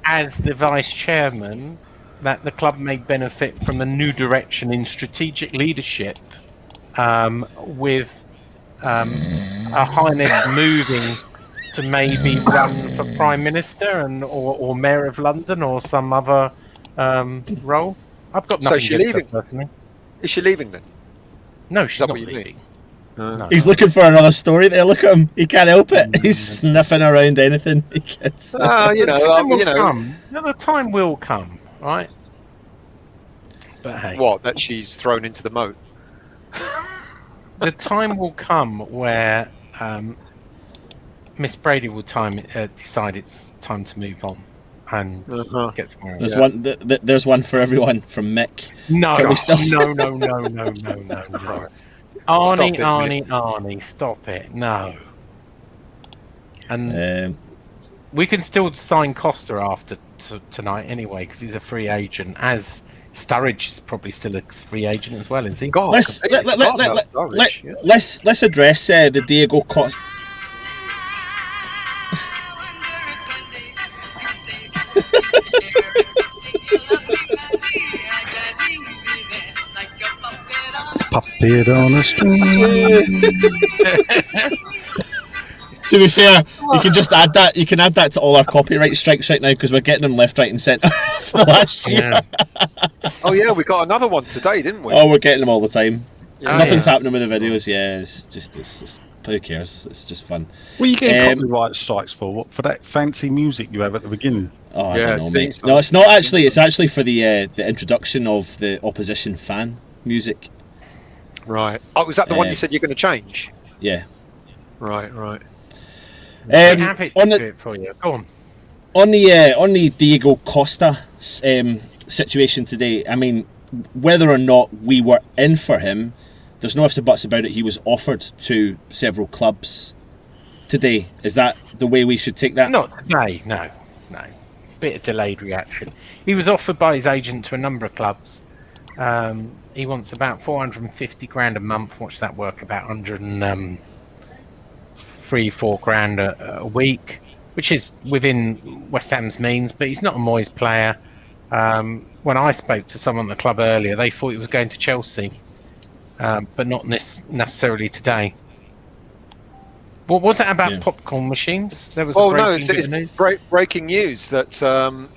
as the vice chairman, that the club may benefit from a new direction in strategic leadership, with a highness moving to maybe run for prime minister or mayor of London or some other role. I've got nothing against her personally. Is she leaving then? No, she's that not what you leaving. No. He's looking for another story there. Look at him. He can't help it. He's sniffing around anything. He can't sniff it. The time will come, right? But hey, What? That she's thrown into the moat? the time will come where Miss Brady will decide it's time to move on and get somewhere else. There's one for everyone from Mick. No, Can we still- no. Arnie, stop it. No. And we can still sign Costa after tonight anyway, because he's a free agent, as Sturridge is probably still a free agent as well, isn't he? Let's address the Diego Costa. Puppet on a string. To be fair, you can just add that. You can add that to all our copyright strikes right now, because we're getting them left, right, and centre for the last year. Oh yeah, we got another one today, didn't we? Oh, we're getting them all the time. Yeah. Nothing's happening with the videos. Yeah, it's just who cares? It's just fun. What are you getting copyright strikes for? What, for that fancy music you have at the beginning? Oh, I don't know, mate. No, it's not actually. It's actually for the introduction of the opposition fan music. Right. Oh, was that the one you said you're going to change? Yeah. Right. Have it do it for you. Go on. On the Diego Costa situation today, I mean, whether or not we were in for him, there's no ifs and buts about it. He was offered to several clubs today. Is that the way we should take that? Not today. No. Bit of delayed reaction. He was offered by his agent to a number of clubs. He wants about 450 grand a month. What's that work? About 103-4 grand a week, which is within West Ham's means. But he's not a Moyes player. When I spoke to someone at the club earlier, they thought he was going to Chelsea, but not necessarily today. What was it about popcorn machines? There was breaking news that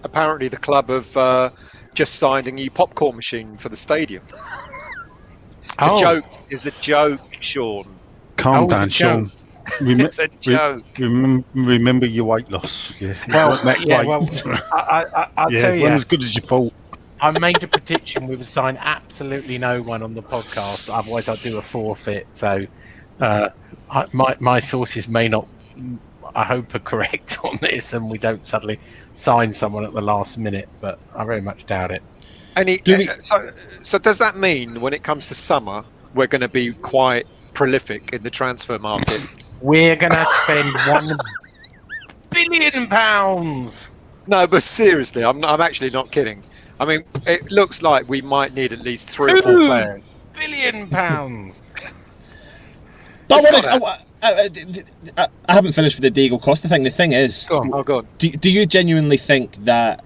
apparently the club have just signed a new popcorn machine for the stadium. It's a joke. It's a joke, Sean. Calm down, Sean. It's a joke. Remember your weight loss. Yeah. I'll tell you. It wasn't as good as you thought. I made a prediction we would sign absolutely no one on the podcast. Otherwise, I'd do a forfeit. So my sources may not, I hope, are correct on this, and we don't suddenly sign someone at the last minute. But I very much doubt it. So does that mean when it comes to summer, we're going to be quite prolific in the transfer market? We're going to spend £1 billion. No, but seriously, I'm actually not kidding. I mean, it looks like we might need at least 3 or 4 players. £2 billion. But I haven't finished with the Diego Costa thing. The thing is, go on. Do you genuinely think that?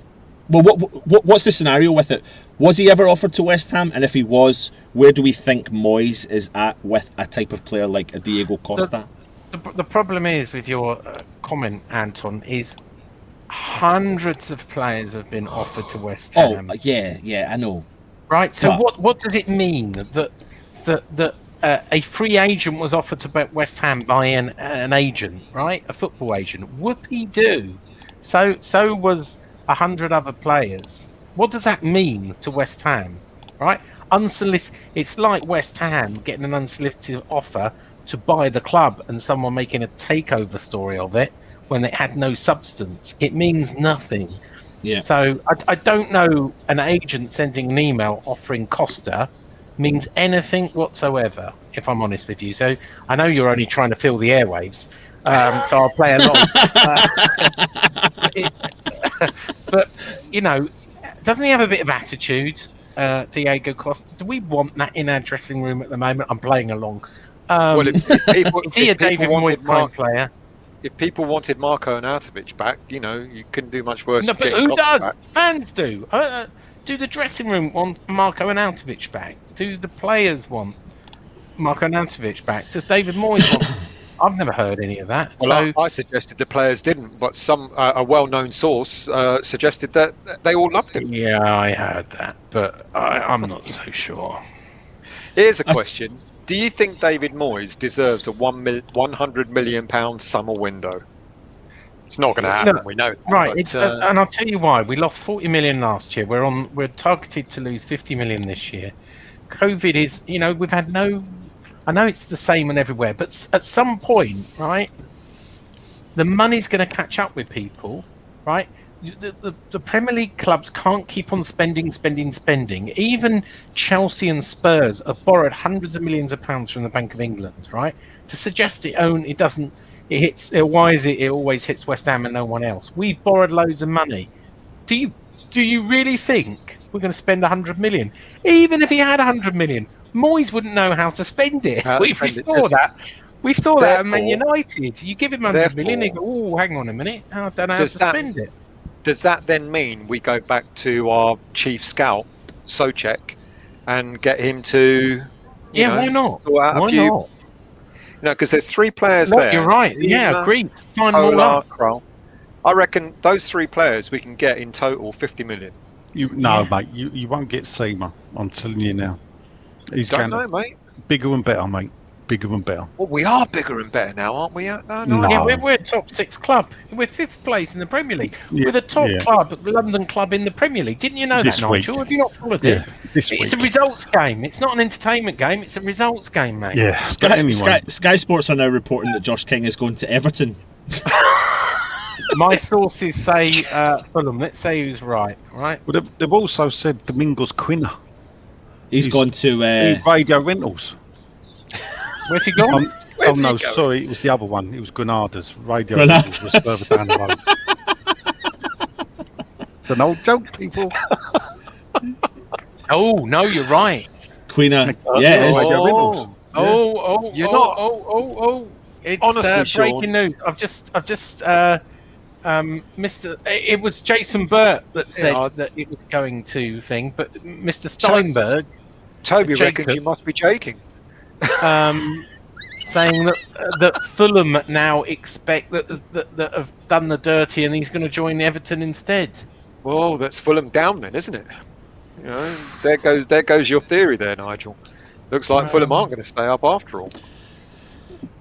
Well, what's the scenario with it? Was he ever offered to West Ham? And if he was, where do we think Moyes is at with a type of player like a Diego Costa? The problem is with your comment, Anton, is hundreds of players have been offered to West Ham. Oh, yeah, I know. Right. So what does it mean that a free agent was offered to West Ham by an agent, right? A football agent. Whoopie-doo. So was 100 other players. What does that mean to West Ham, right? It's like West Ham getting an unsolicited offer to buy the club and someone making a takeover story of it when it had no substance. It means nothing. Yeah. So I don't know an agent sending an email offering Costa means anything whatsoever, if I'm honest with you. So I know you're only trying to fill the airwaves, so I'll play along. But, doesn't he have a bit of attitude, Diego Costa? Do we want that in our dressing room at the moment? I'm playing along. Well, if people, Is he a if people David wanted Moyes prime Mark, player? if people wanted Marko Arnautovic back, you know, you couldn't do much worse. No, than but getting who Costa does? back. Fans do. Do the dressing room want Marko Arnautovic back? Do the players want Marko Arnautovic back? Does David Moyes want? I've never heard any of that. Well, So I suggested the players didn't, but some a well-known source suggested that they all loved him. yeah, I heard that, but I'm not so sure. Here's a question: do you think David Moyes deserves a £100 million summer window? It's not going to happen. No, We know that, Right, but, it's, and I'll tell you why. We lost 40 million last year. We're targeted to lose 50 million this year. COVID is, we've had no. I know it's the same and everywhere, but at some point, right, the money's going to catch up with people, right? The Premier League clubs can't keep on spending. Even Chelsea and Spurs have borrowed hundreds of millions of pounds from the Bank of England, right? To suggest it always hits West Ham and no one else. We've borrowed loads of money. Do you really think we're going to spend 100 million? Even if he had 100 million, Moyes wouldn't know how to spend it. We saw that. We saw that at Man United. You give him 100 million, he go, "Oh, hang on a minute, I don't know how to spend it." Does that then mean we go back to our chief scout, Souček, and get him to? Why not? Sort out Why not? Because there's 3 players No, there. you're right. Yeah, agreed. Sign them all up. Kroll. I reckon those 3 players we can get in total 50 million. Mate. You won't get Seema. I'm telling you now. He's Don't going know, mate. bigger and better, mate. Bigger and better. Well, we are bigger and better now, aren't we? No. Yeah, we're a top 6 club. We're 5th place in the Premier League. We're the top club, London club in the Premier League. Didn't you know This that, Nigel? week. Have you not followed Yeah, it? this It's week. a results game. It's not an entertainment game. It's a results game, mate. Yeah. But anyway, Sky Sports are now reporting that Josh King is going to Everton. My sources say Fulham. Let's say who's right. Right. well, they've also said Domingos Quina. He's gone to. Radio Rentals. Where's he gone? Oh no, sorry, it was the other one. It was Granada's. Radio Granada's. Rentals was further down the road. It's an old joke, people. Oh no, you're right. Quina. Yeah, it is. Radio Rentals. You're not- It's Honestly, breaking Sean. news. I've just Mr. It was Jason Burt that said that it was going to thing, but Mr. Steinberg Toby Jacob. reckons you must be joking. saying that Fulham now expect that have done the dirty and he's going to join Everton instead. Well, that's Fulham down then, isn't it? There goes your theory there, Nigel. Looks like Fulham aren't going to stay up after all.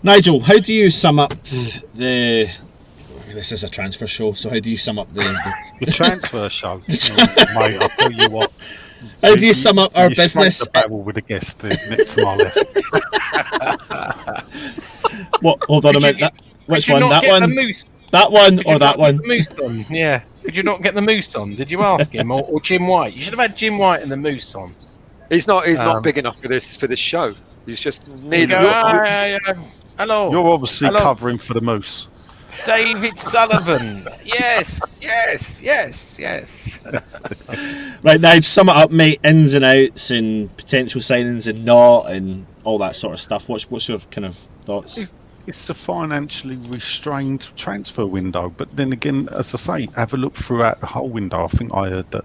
Nigel, how do you sum up the? This is a transfer show, so how do you sum up the transfer show? Mate, I'll tell you what. How do you sum up our business? The battle with the guest next to my left. What? Hold on a minute. Which one? That one? Moose? That one Did or you that not one? get the moose on? Yeah. Did you not get the moose on? Did you ask him or Jim White? You should have had Jim White and the moose on. He's not big enough for this show. He's just neither. Hello. You're obviously Hello. covering for the moose. David Sullivan. Yes. Right, Nigel, sum it up, mate. Ins and outs and potential signings and not and all that sort of stuff. What's your kind of thoughts? It's a financially restrained transfer window, but then again, as I say, have a look throughout the whole window. I think I heard that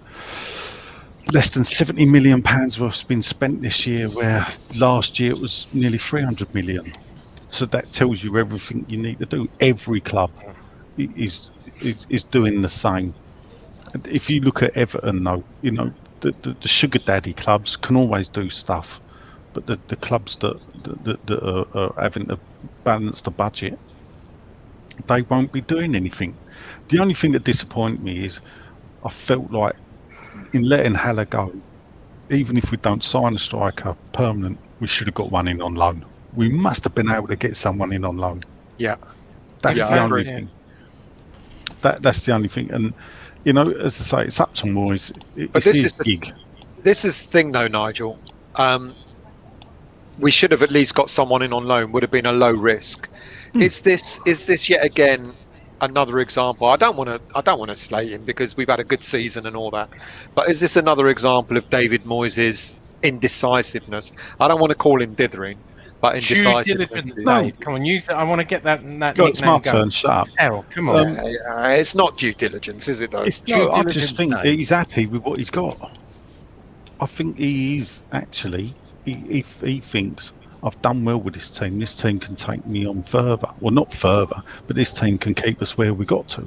less than £70 million has been spent this year, where last year it was nearly 300 million. So that tells you everything you need to do. Every club is doing the same. If you look at Everton, though, the sugar daddy clubs can always do stuff, but the clubs that are having to balance the budget, they won't be doing anything. The only thing that disappointed me is I felt like in letting Haller go, even if we don't sign a striker permanent, we should have got one in on loan. We must have been able to get someone in on loan. Yeah. That's Yeah, the I only agree. thing. That's the only thing. And, as I say, it's up to Moyes. But It's this his is the- gig. This is the thing, though, Nigel. We should have at least got someone in on loan. Would have been a low risk. Is this yet again another example? I don't want to slate him because we've had a good season and all that. But is this another example of David Moyes' indecisiveness? I don't want to call him dithering, but Due indecisiveness. diligence, No. Dave. Come on, use it. I want to get that Look, it's my nickname going. turn. Shut up. Errol, come on. It's not due diligence, is it though? It's due no, I diligence, just think Dave. he's happy with what he's got. I think he is actually. He thinks I've done well with this team. This team can take me on further. Well, not further, but this team can keep us where we got to.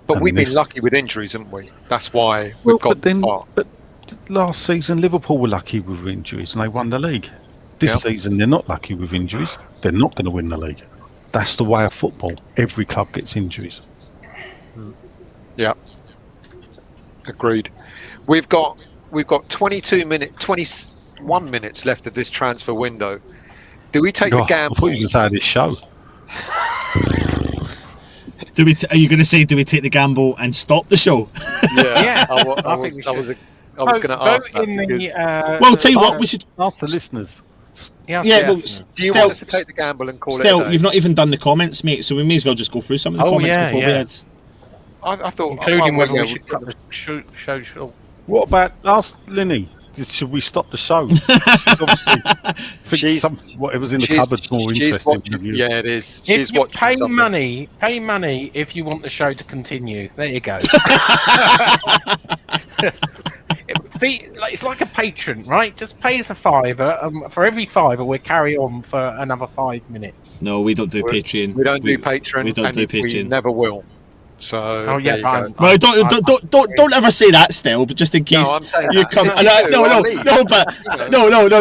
But I we've mean, been lucky with injuries, haven't we? That's why we've got far. But last season Liverpool were lucky with injuries and they won the league. This season they're not lucky with injuries. They're not going to win the league. That's the way of football. Every club gets injuries. Yeah. Agreed. We've got 21 minutes left of this transfer window. Do we take the I gamble? thought you were going to say this show. Are you going to say, do we take the gamble and stop the show? Yeah, I think we was should. going to ask Vote in that the. because- Well, tell you what, we should. Ask the listeners. Yeah, yeah. well, do you still, want us to take the gamble and call it a still, day? you've not even done the comments, mate. So we may as well just go through some of the Oh, comments yeah, before we yeah. had. I thought, Including whether yeah, we should cut the show short. What about ask Linny? Should we stop the show? She's obviously whatever's in the cupboard's more she's interesting watching- than you. Yeah, it is. If She's you watching pay something. money if you want the show to continue. There you go. It's like a patron, right? Just pay us a £5. For every £5, we'll carry on for another 5 minutes. No, we don't do Patreon. We don't do Patreon. We don't and do we Patreon. never will. So. Oh yeah, there you go. Well, don't ever say that still, but just in case I'm saying you that. come. No, and I- you No, do, no, I'll leave. no,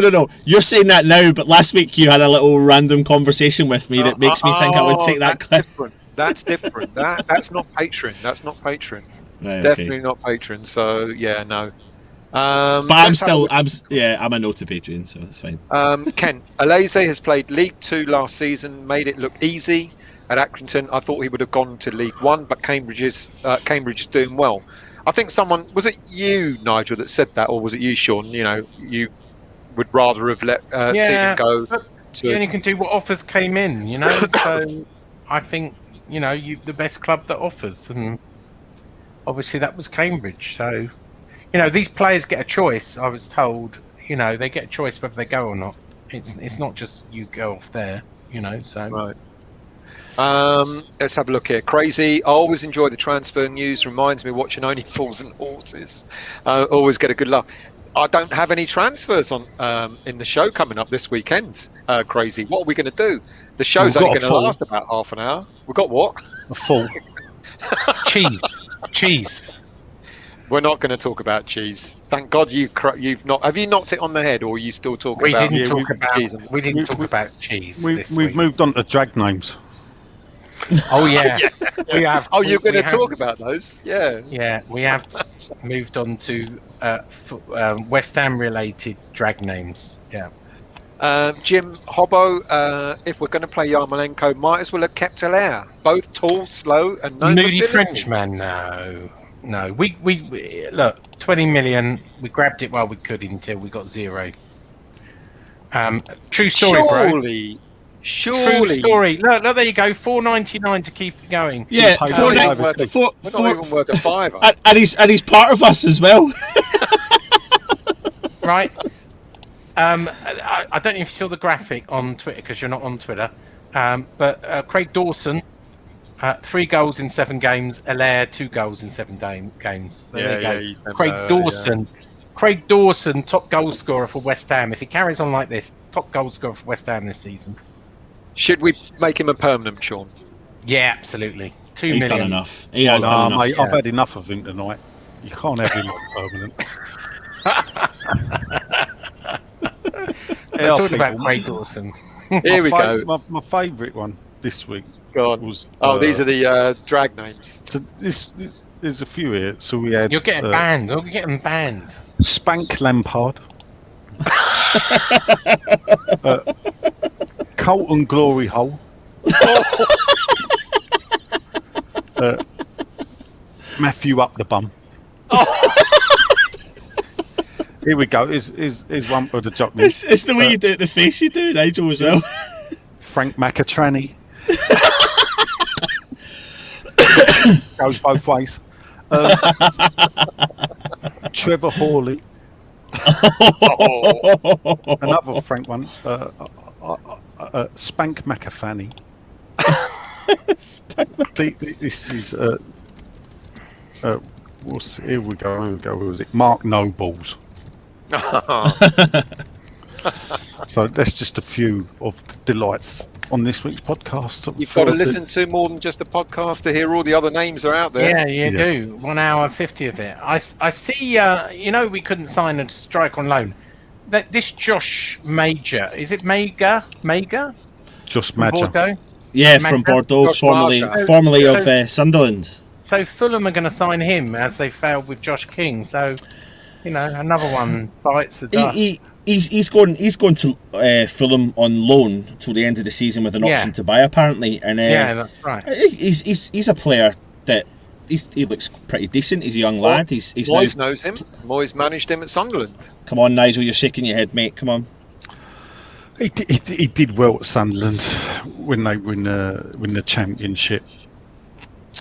but no. You're saying that now, but last week you had a little random conversation with me that makes me think I would take that clip. That's different. That's not Patreon. That's not Patreon. Right, Definitely okay. not Patreon. So yeah, no. But I'm a no to Patreon, so it's fine. Ken Alaze has played League 2 last season, made it look easy at Accrington. I thought he would have gone to League 1, but Cambridge is doing well. I think was it you, Nigel, that said that, or was it you, Sean? You know, you would rather have let Seaton go. You only can do what offers came in, you know. So I think the best club that offers, and obviously that was Cambridge. So these players get a choice. I was told, they get a choice whether they go or not. It's not just you go off there, So Right. Let's have a look here. Crazy. I always enjoy the transfer news. Reminds me of watching Only Fools and Horses. Always get a good laugh. I don't have any transfers on in the show coming up this weekend. Crazy. What are we going to do? The show's We've only got a going to full. last about half an hour. We've got what? A full. cheese. We're not going to talk about cheese. Thank God you've not. Have you knocked it on the head, or are you still talking We about? didn't talk cheese? about. We didn't talk about cheese. We've this week. moved on to drag names. Oh yeah, we have. Oh, you're going we to have- talk about those? Yeah. Yeah, we have moved on to West Ham related drag names. Yeah. Jim Hobbo, if we're going to play Yarmolenko, might as well have kept Hilaire. Both tall, slow, and no Moody mobility. Frenchman, no. We look 20 million. We grabbed it while we could until we got zero. True story, bro. True story. Look, there you go. $4.99 to keep it going. Yeah, We're We're not even worth a fiver. and he's part of us as well. Right. I don't know if you saw the graphic on Twitter because you're not on Twitter. But Craig Dawson, 3 goals in 7 games. Hilaire, 2 goals in 7 games. There you go. Craig Dawson, top goal scorer for West Ham. If he carries on like this, top goal scorer for West Ham this season. Should we make him a permanent, Sean? Yeah, absolutely. 2 He's million. done enough. He has done enough. Mate, I've had enough of him tonight. You can't have him on permanent. We're talking about Craig Dawson. Here we go. My favourite one this week Go on. was. These are the drag names. So there's a few here. So we had. You're getting banned. You're getting banned. Spank Lampard. Colton Glory Hole. Matthew Up the Bum. Here we go. Is one for the jockney. It's the way you do it, the face you do, Nigel, as well. Frank McAtraney. Goes both ways. Trevor Hawley, another Frank one. Spank McAfaney. This is here we go. Who was it? Mark Nobles. So that's just a few of the delights on this week's podcast. You've got to listen to more than just the podcast to hear all the other names are out there. Yeah, you do. 1 hour 50 of it. I see. We couldn't sign a strike on loan. This Josh Major, is it Major? Josh Major. Bordeaux? Yeah, from Bordeaux, Josh formerly Major. of Sunderland. So Fulham are going to sign him as they failed with Josh King. So, another one bites the dust. He's going to Fulham on loan till the end of the season with an option to buy, apparently. And yeah, that's right. He's a player that he looks pretty decent. He's a young lad. He's Moyes knows him. Moyes managed him at Sunderland. Come on, Nigel, you're shaking your head, mate. Come on. He did well at Sunderland when they win the championship.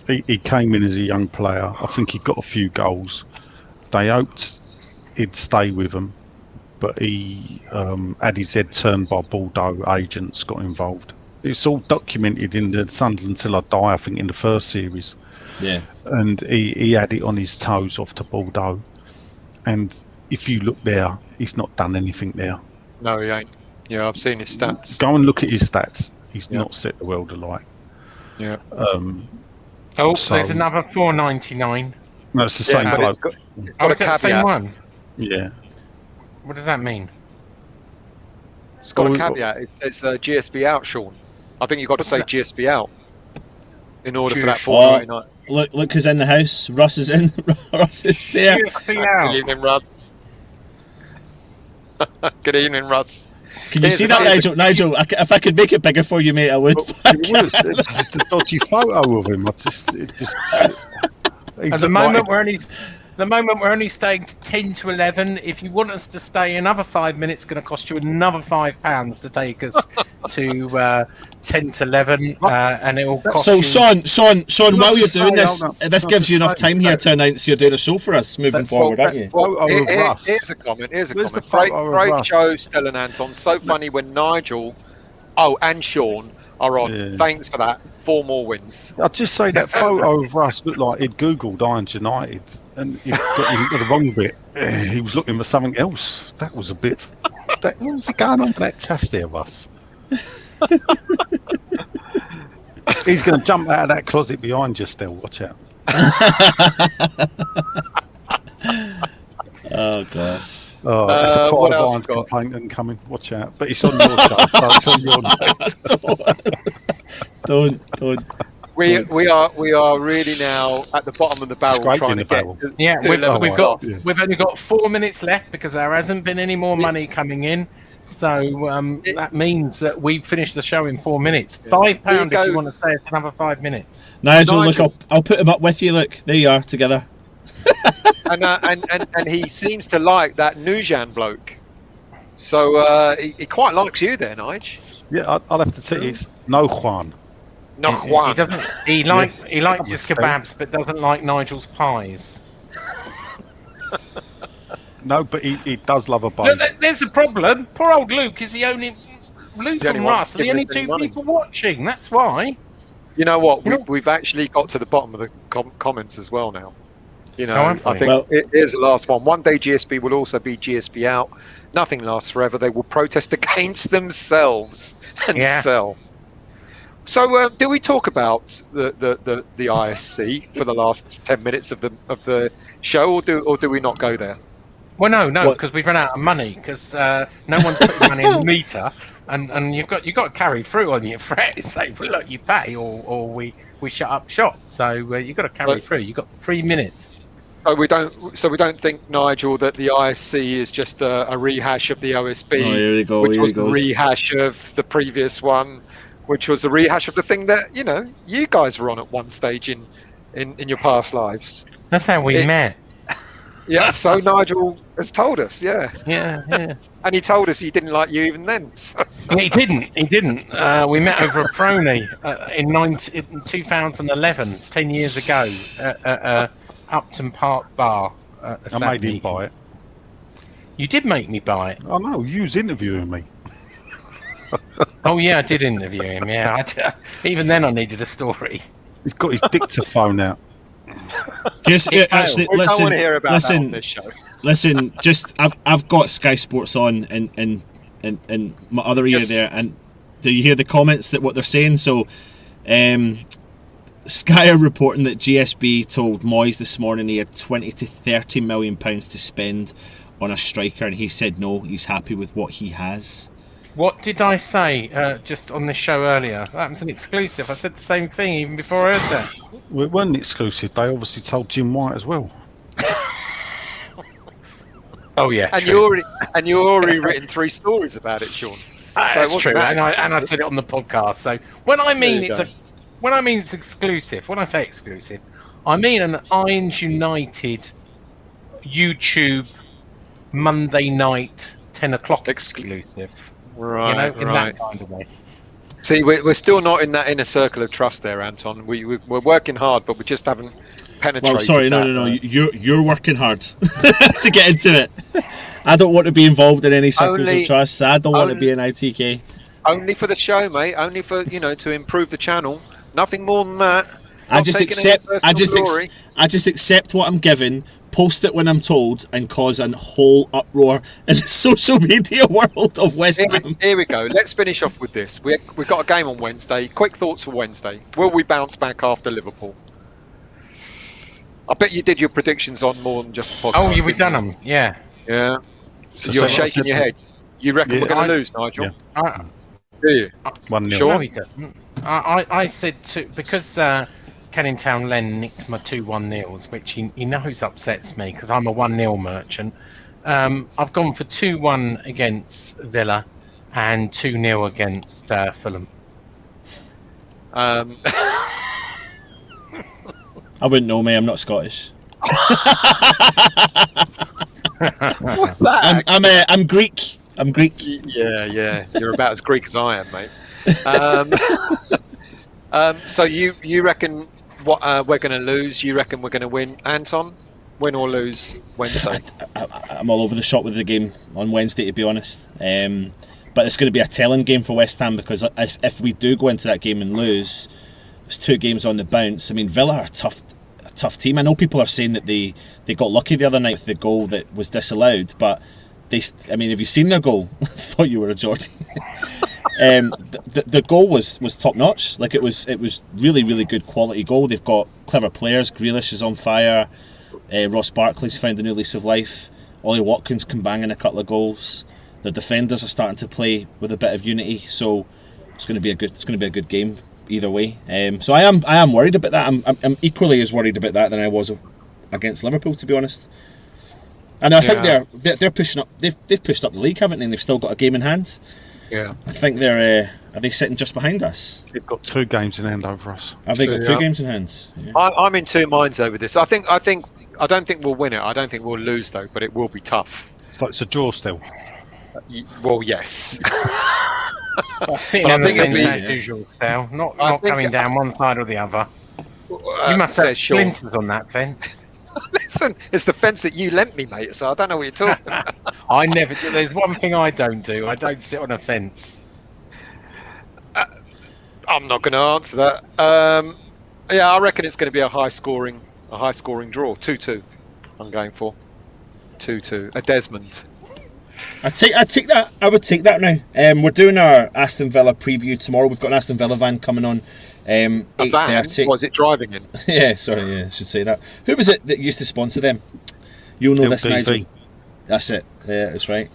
He came in as a young player. I think he got a few goals. They hoped he'd stay with them, but he had his head turned by Bordeaux agents, got involved. It's all documented in the Sunderland Till I Die, I think, in the first series. Yeah. And he had it on his toes off to Bordeaux. And if you look there, he's not done anything there. No, he ain't. Yeah, I've seen his stats. Go and look at his stats. He's not set the world alight. Yeah. There's another $4.99. No, it's the same bloke. It's got a is that the same caveat. one? Yeah. What does that mean? It's got a caveat. It's GSB out, Sean. I think you've got to say GSB out in order for that $4.99. Look who's in the house. Russ is in. Russ is there. GSB out. Good evening, Russ. Good evening, Russ. Can you see that, Nigel? If I could make it bigger for you, mate, I would. It's just a dodgy photo of him. At the moment, we're only staying to 10 to 11. If you want us to stay another 5 minutes, it's going to cost you another £5 to take us to 10 to 11, and it will cost you... So, Sean, while you're doing this, this gives you enough time here to announce you're doing a show for us moving forward, aren't you? Here's a comment. Great show, Stella and Anton. So funny when Nigel, and Sean are on. Yeah. Thanks for that. 4 more wins. I'd just say that photo of Russ looked like he'd Googled Irons United and he got the wrong bit. He was looking for something else. That was a bit... what was he going on with that tash there, Russ? He's going to jump out of that closet behind you still. Watch out. Oh, gosh. Oh, that's a quite a Irons complaint incoming. Watch out. But it's on your show. So it's on your Don't. We are really now at the bottom of the barrel trying to get. We've only got 4 minutes left because there hasn't been any more money coming in. So that means that we've finished the show in 4 minutes. £5 if you want to stay another 5 minutes. Nigel, look, I'll put him up with you. Look, there you are together. and he seems to like that Nujan bloke. So he quite likes you there, Nige. Yeah, I'll have to tell you, it's no Juan. No Juan. He doesn't. He likes his kebabs, but doesn't like Nigel's pies. No, but he does love a bone. No, there's a problem. Poor old Luke is the only. Luke and Russ are the only two people watching. That's why. You know what? We've actually got to the bottom of the comments as well now. I think here's the last one. One day GSB will also be GSB out. Nothing lasts forever. They will protest against themselves and sell. So, do we talk about the ISC for the last 10 minutes of the show, or do we not go there? Well, no, because we've run out of money. Because no one's putting money in the meter, and you've got to carry through on your threat. It's like, well, look, you pay, or we shut up shop. So you've got to carry through. You've got 3 minutes. So we don't think, Nigel, that the ISC is just a rehash of the OSB. Oh, here we go. Which was a rehash of the previous one, which was a rehash of the thing that you guys were on at one stage in your past lives. That's how we met. Yeah. So Nigel has told us. Yeah. Yeah. And he told us he didn't like you even then. So. He didn't. He didn't. We met over a Prony in 2011, 10 years ago, at Upton Park Bar. I made him buy it. You did make me buy it. I know, you was interviewing me. Oh yeah, I did interview him. Yeah, even then I needed a story. He's got his dictaphone out. Yes, actually, We don't want to hear about that listen, on this show. listen. Just I've got Sky Sports on in my other ear there, and do you hear the comments that what they're saying? So, Sky are reporting that GSB told Moyes this morning he had 20 to 30 million pounds to spend on a striker, and he said no, he's happy with what he has. What did I say just on this show earlier? That was an exclusive. I said the same thing even before I heard that. Well, it wasn't exclusive. They obviously told Jim White as well. Oh yeah, And true. you already written 3 stories about it, Sean. That's what's true, that? and I said it on the podcast. So when I mean There you it's exclusive, when I say exclusive, I mean an Irons United YouTube Monday night 10 o'clock exclusive. Right, You know, in right. that kind of way. See, we're still not in that inner circle of trust there, Anton. We're working hard, but we just haven't penetrated. Well, sorry, no. You're working hard to get into it. I don't want to be involved in any circles of trust. I don't want to be an ITK. Only for the show, mate. Only for to improve the channel. Nothing more than that. I just accept what I'm given, post it when I'm told, and cause a whole uproar in the social media world of West Ham. Here we go. Let's finish off with this. We've got a game on Wednesday. Quick thoughts for Wednesday. Will we bounce back after Liverpool? I bet you did your predictions on more than just the podcast. Oh, we've done them. Yeah. Yeah. So You're say what I shaking said your then. head. You reckon Yeah. we're going to lose, Nigel? Yeah. Do you? 1-0. Sure. No, he doesn't. I said because Canning Town Len nicked my 2-1 nils, which he knows upsets me because I'm a 1-0 merchant. I've gone for 2-1 against Villa and 2-0 against Fulham. I wouldn't know, mate. I'm not Scottish. What's that? I'm Greek. I'm Greek. Yeah. You're about as Greek as I am, mate. So you reckon we're going to lose? You reckon we're going to win, Anton? Win or lose Wednesday? I'm all over the shop with the game on Wednesday, to be honest. But it's going to be a telling game for West Ham because if we do go into that game and lose, there's 2 games on the bounce. I mean, Villa are a tough team. I know people are saying that they got lucky the other night with the goal that was disallowed, but have you seen their goal? I thought you were a Geordie. The goal was top notch. Like it was really, really good quality goal. They've got clever players. Grealish is on fire. Ross Barkley's found a new lease of life. Ollie Watkins can bang in a couple of goals. The defenders are starting to play with a bit of unity. So it's going to be a good game either way. So I am worried about that. I'm equally as worried about that than I was against Liverpool, to be honest. And I think they're pushing up. They've pushed up the league, haven't they? And they've still got a game in hand. Yeah. I think they're. Are they sitting just behind us? They've got 2 games in hand over us. Have they got 2 games in hand? Yeah. I'm in 2 minds over this. I don't think we'll win it. I don't think we'll lose though, but it will be tough. So it's a draw still. Well, yes. Sitting But I on the think it'll fence be- as usual, Stal. Not think- coming down one side or the other. You must have says Sean. splinters on that fence. Listen, it's the fence that you lent me, mate. So I don't know what you're talking about. I never. There's one thing I don't do. I don't sit on a fence. I'm not going to answer that. Yeah, I reckon it's going to be a high scoring draw. 2-2. I'm going for 2-2. A Desmond. I take that. I would take that now. We're doing our Aston Villa preview tomorrow. We've got an Aston Villa van coming on. A van? 8:30. Was it driving in? Yeah, sorry. Yeah, I should say that. Who was it that used to sponsor them? You'll know this, LDV. Nigel. That's it. Yeah, that's right.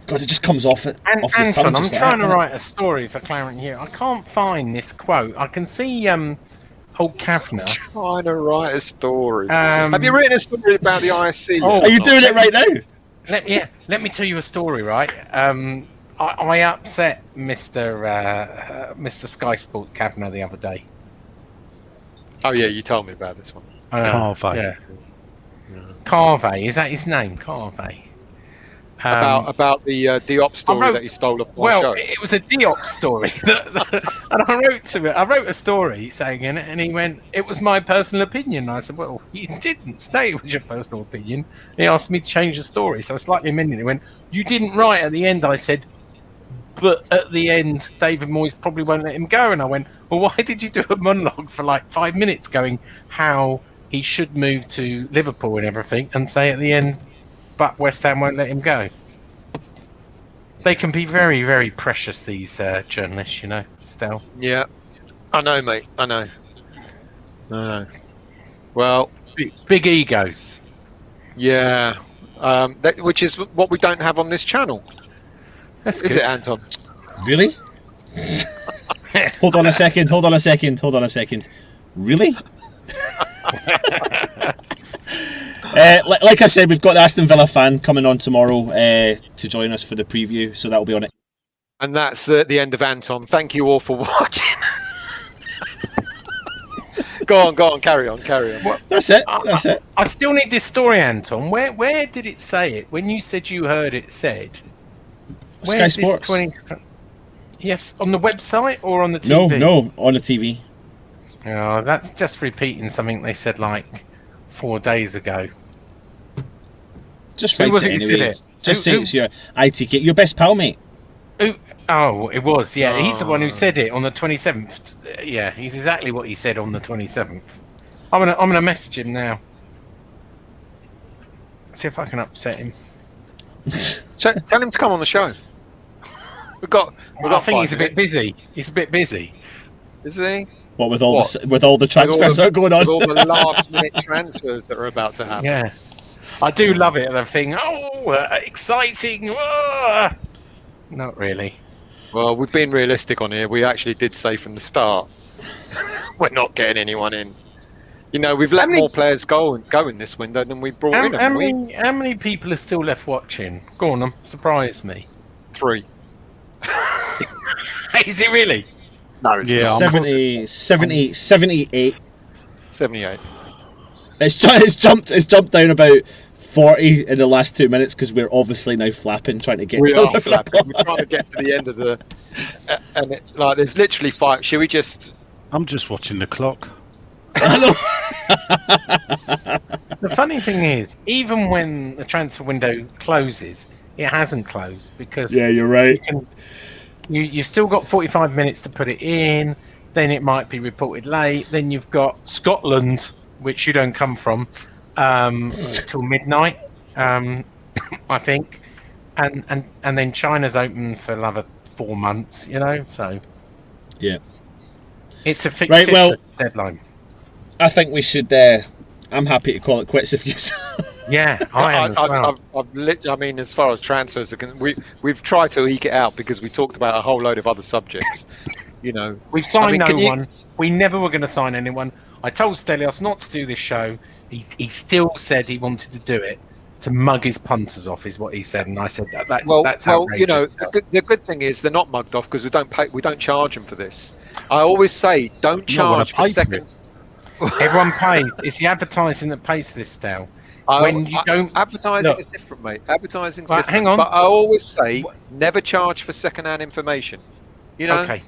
God, it just comes off the Anton, tongue. I'm just like trying that, to doesn't it? write a story for Clarence here. I can't find this quote. I can see old Kavanagh. Trying to write a story. Um, Have you written a story about the ISC? Oh, Are you doing it right now? Let me tell you a story, right? I upset Mr. Sky Sport Kavanagh the other day. Oh yeah, you told me about this one. Carve. Yeah. Carve, is that his name? Carve. About the Diop story that he stole off my show. It was a Diop story, and I wrote to it. I wrote a story saying in it, and he went, "It was my personal opinion." And I said, "Well, you didn't say it was your personal opinion." And he asked me to change the story, so I slightly amended it. He went, "You didn't write at the end." I said, "But at the end, David Moyes probably won't let him go." And I went, "Well, why did you do a monologue for like 5 minutes going how he should move to Liverpool and everything, and say at the end, but West Ham won't let him go?" They can be very, very precious, these journalists, you know, Stel. Yeah, I know, mate. I know. Well, big egos. Yeah, which is what we don't have on this channel. That's is good. it, Anton? Really? Hold on a second. Really? Like I said, we've got the Aston Villa fan coming on tomorrow to join us for the preview, so that'll be on it. And that's the end of Anton. Thank you all for watching. Go on, carry on. Well, that's it. I still need this story, Anton. Where did it say it? When you said you heard it said? Sky Sports. Yes, on the website or on the TV? No, on the TV. Oh, that's just repeating something they said like 4 days ago. Just write it anyway. Just say it's your ITK, your best pal, mate. Oh, it was. Yeah, he's the one who said it on the 27th. Yeah, he's exactly what he said on the 27th. I'm gonna message him now. See if I can upset him. Tell him to come on the show. I think he's a bit busy. He's a bit busy. Is he? What with all the transfers that are going on? With all the last minute transfers that are about to happen. Yeah, I do love it. The thing. Exciting! Oh! Not really. Well, we've been realistic on here. We actually did say from the start we're not getting anyone in. You know, we've let more players go in this window than we brought in. How many people are still left watching? Go on, surprise me. 3. Is it really? No, it's not. 78. 78. It's jumped down about 40 in the last 2 minutes because we're obviously now flapping, trying to get We're trying to get to the end of the and there's literally 5. Should we just? I'm just watching the clock. The funny thing is, even when the transfer window closes, it hasn't closed because you're right. You still got 45 minutes to put it in. Then it might be reported late. Then you've got Scotland, which you don't come from, till midnight, I think, and then China's open for another 4 months. You know, so yeah, it's a fictitious deadline. I think we should. I'm happy to call it quits if you. Yeah, I am as well. I mean, as far as transfers are concerned, we've tried to eke it out because we talked about a whole load of other subjects. You know, we've signed no one. We never were going to sign anyone. I told Stelios not to do this show. He still said he wanted to do it to mug his punters off, is what he said, and I said that's outrageous. You know, the good thing is they're not mugged off because we don't charge them for this. I always say don't charge for second. Everyone pays. It's the advertising that pays for this, Stel. When you don't advertising is different, mate. Advertising is different. Hang on. But I always say never charge for second-hand information. You know. Okay.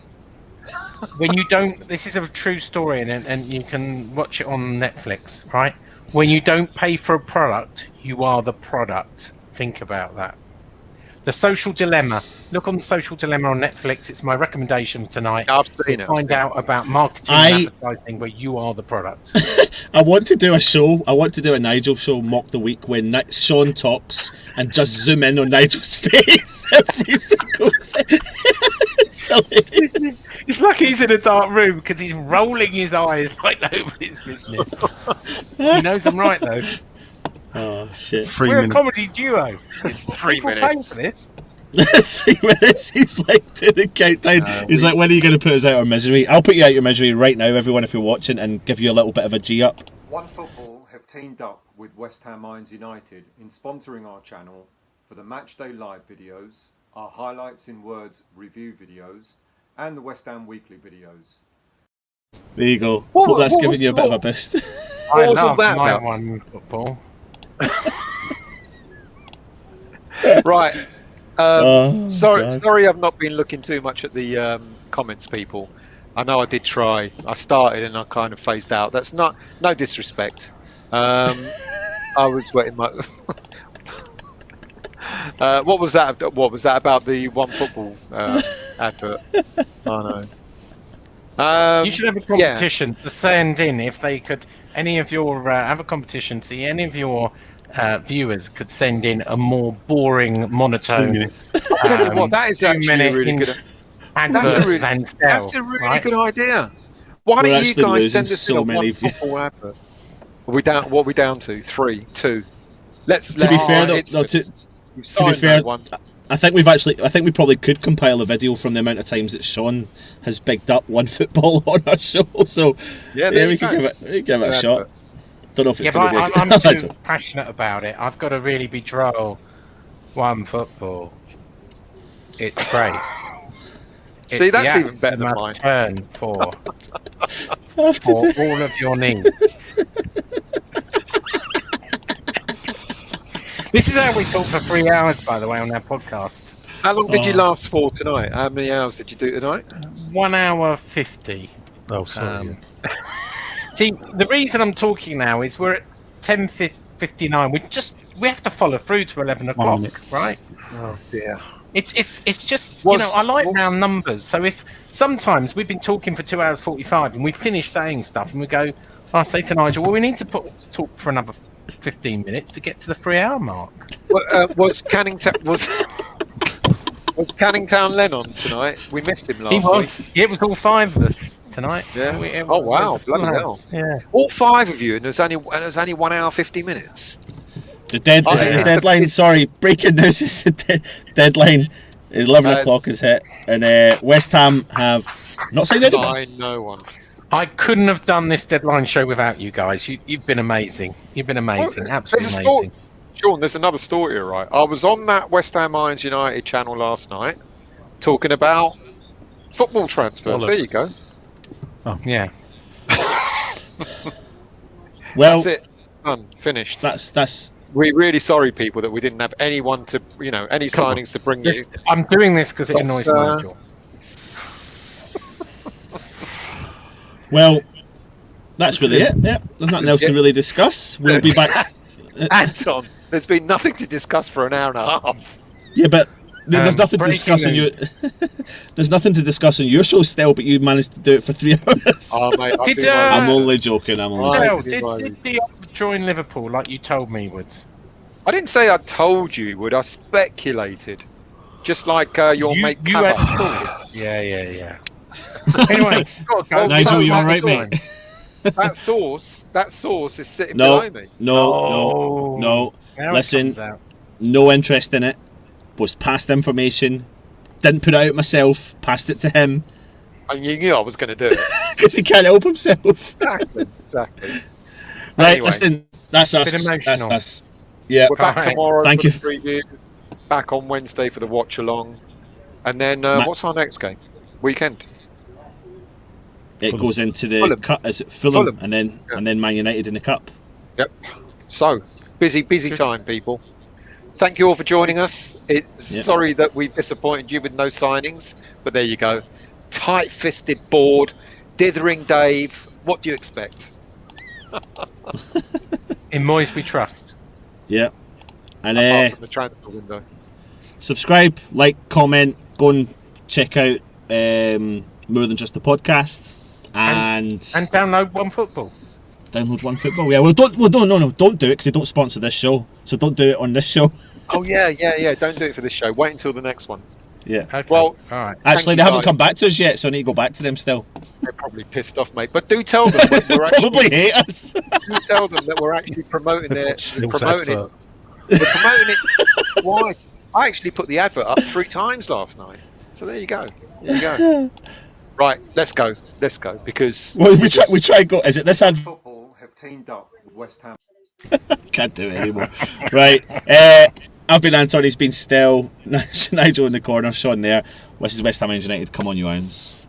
When you don't, this is a true story, and you can watch it on Netflix, right? When you don't pay for a product, you are the product. Think about that. The Social Dilemma. Look on the Social Dilemma on Netflix. It's my recommendation tonight. I've seen it. Find out about marketing and advertising where you are the product. I want to do a show. I want to do a Nigel show, Mock the Week, when Sean talks and just zoom in on Nigel's face every single second. It's like he's in a dark room because he's rolling his eyes like nobody's business. He knows I'm right though. Oh shit! We're a comedy duo. It's 3 minutes. For this. 3 minutes. He's like to the countdown. He's like, when are you going to put us out of misery? I'll put you out of your misery right now, everyone, if you're watching, and give you a little bit of a G up. OneFootball have teamed up with West Ham Minds United in sponsoring our channel for the Matchday Live videos, our Highlights in Words review videos, and the West Ham Weekly videos. There you go. Hope that's giving you a bit of a boost. I love my one football. Right. God. Sorry, I've not been looking too much at the comments, people. I know I did try. I started and I kind of phased out. That's no disrespect. I was waiting my. What was that? What was that about the one football advert? I know. You should have a competition to send in if they could. Any of your have a competition. See, any of your viewers could send in a more boring, monotone. I'll tell you what, that is actually a really good. That's a really good idea. Why don't you guys send us in a one football advert? What are we down to? 3, 2. To be fair, though, to be fair, I think we probably could compile a video from the amount of times that Sean has bigged up one football on our show. So yeah, we could give it a shot. Don't know if it's going to be. I'm too passionate about it. I've got to really be droll. One football. It's great. See, that's even better than mine. Turn for all of your needs. This is how we talk for 3 hours, by the way, on our podcast. How long did you last for tonight? How many hours did you do tonight? 1 hour 50. Oh, sorry. See, the reason I'm talking now is we're at 10:59. We have to follow through to 11 o'clock, right? Oh dear. It's just I like round numbers. So if sometimes we've been talking for 2 hours 45 and we finish saying stuff and we go, I say to Nigel, well, we need to talk for another 15 minutes to get to the 3 hour mark. Was Canning Town Len on tonight? We missed him last week. Yeah, it was all 5 of us tonight. Yeah. Oh wow, bloody hell! Yeah, all 5 of you, and there's only 1 hour 50 minutes. The deadline. Sorry, breaking news is the deadline. 11 o'clock is hit, and West Ham have not signed anyone. Signed no one. I couldn't have done this deadline show without you guys. You've been amazing. You've been amazing. Absolutely amazing. Sean, there's another story here, right? I was on that West Ham Irons United channel last night talking about football transfers. There you go. Oh, yeah. Well, that's it. Done. Finished. That's. We're really sorry, people, that we didn't have anyone to, any signings to bring you. I'm doing this because it annoys Nigel. Well, that's really it. Yeah, there's nothing else to really discuss. We'll be back. Anton, there's been nothing to discuss for an hour and a half. Yeah, but there's nothing to discuss on your. There's nothing to discuss on your show still, but you managed to do it for 3 hours. Oh, mate, I'm only joking. Did Diop join Liverpool like you told me he would? I didn't say I told you he would. I speculated, just like your mate. You had thoughts. Yeah. Anyway, Nigel, you all right, mate? That sauce is sitting behind me. No. Listen, no interest in it. Was passed information. Didn't put it out myself. Passed it to him. And you knew I was going to do it because he can't help himself. Exactly. Right, anyway, listen. That's us. That's us. Yeah. We're back tomorrow. Thank for you. The preview. Back on Wednesday for the watch along, and then what's our next game? Weekend. It goes into the cup. Is it Fulham? And then Man United in the cup. Yep. So busy time, people. Thank you all for joining us. Sorry that we've disappointed you with no signings, but there you go. Tight-fisted board, dithering Dave. What do you expect? In Moyes we trust. Yeah. And apart from the transfer window. Subscribe, like, comment, go and check out More Than Just the Podcast. And download One Football. Download One Football. Yeah, don't do it because they don't sponsor this show. So don't do it on this show. Oh yeah. Don't do it for this show. Wait until the next one. Yeah. Okay. Well, all right. Actually, they haven't come back to us yet, so I need to go back to them still. They're probably pissed off, mate. But do tell them we're probably hate us. Do tell them that we're actually promoting it. We're promoting it. Why? I actually put the advert up 3 times last night. So there you go. Right, let's go because we try and go. Is it this ad? Football have teamed up with West Ham. Can't do it anymore. Right, I've been Anton. He's been Stell. Nigel in the corner. Sean there. This is West Ham United. Come on, you Irons.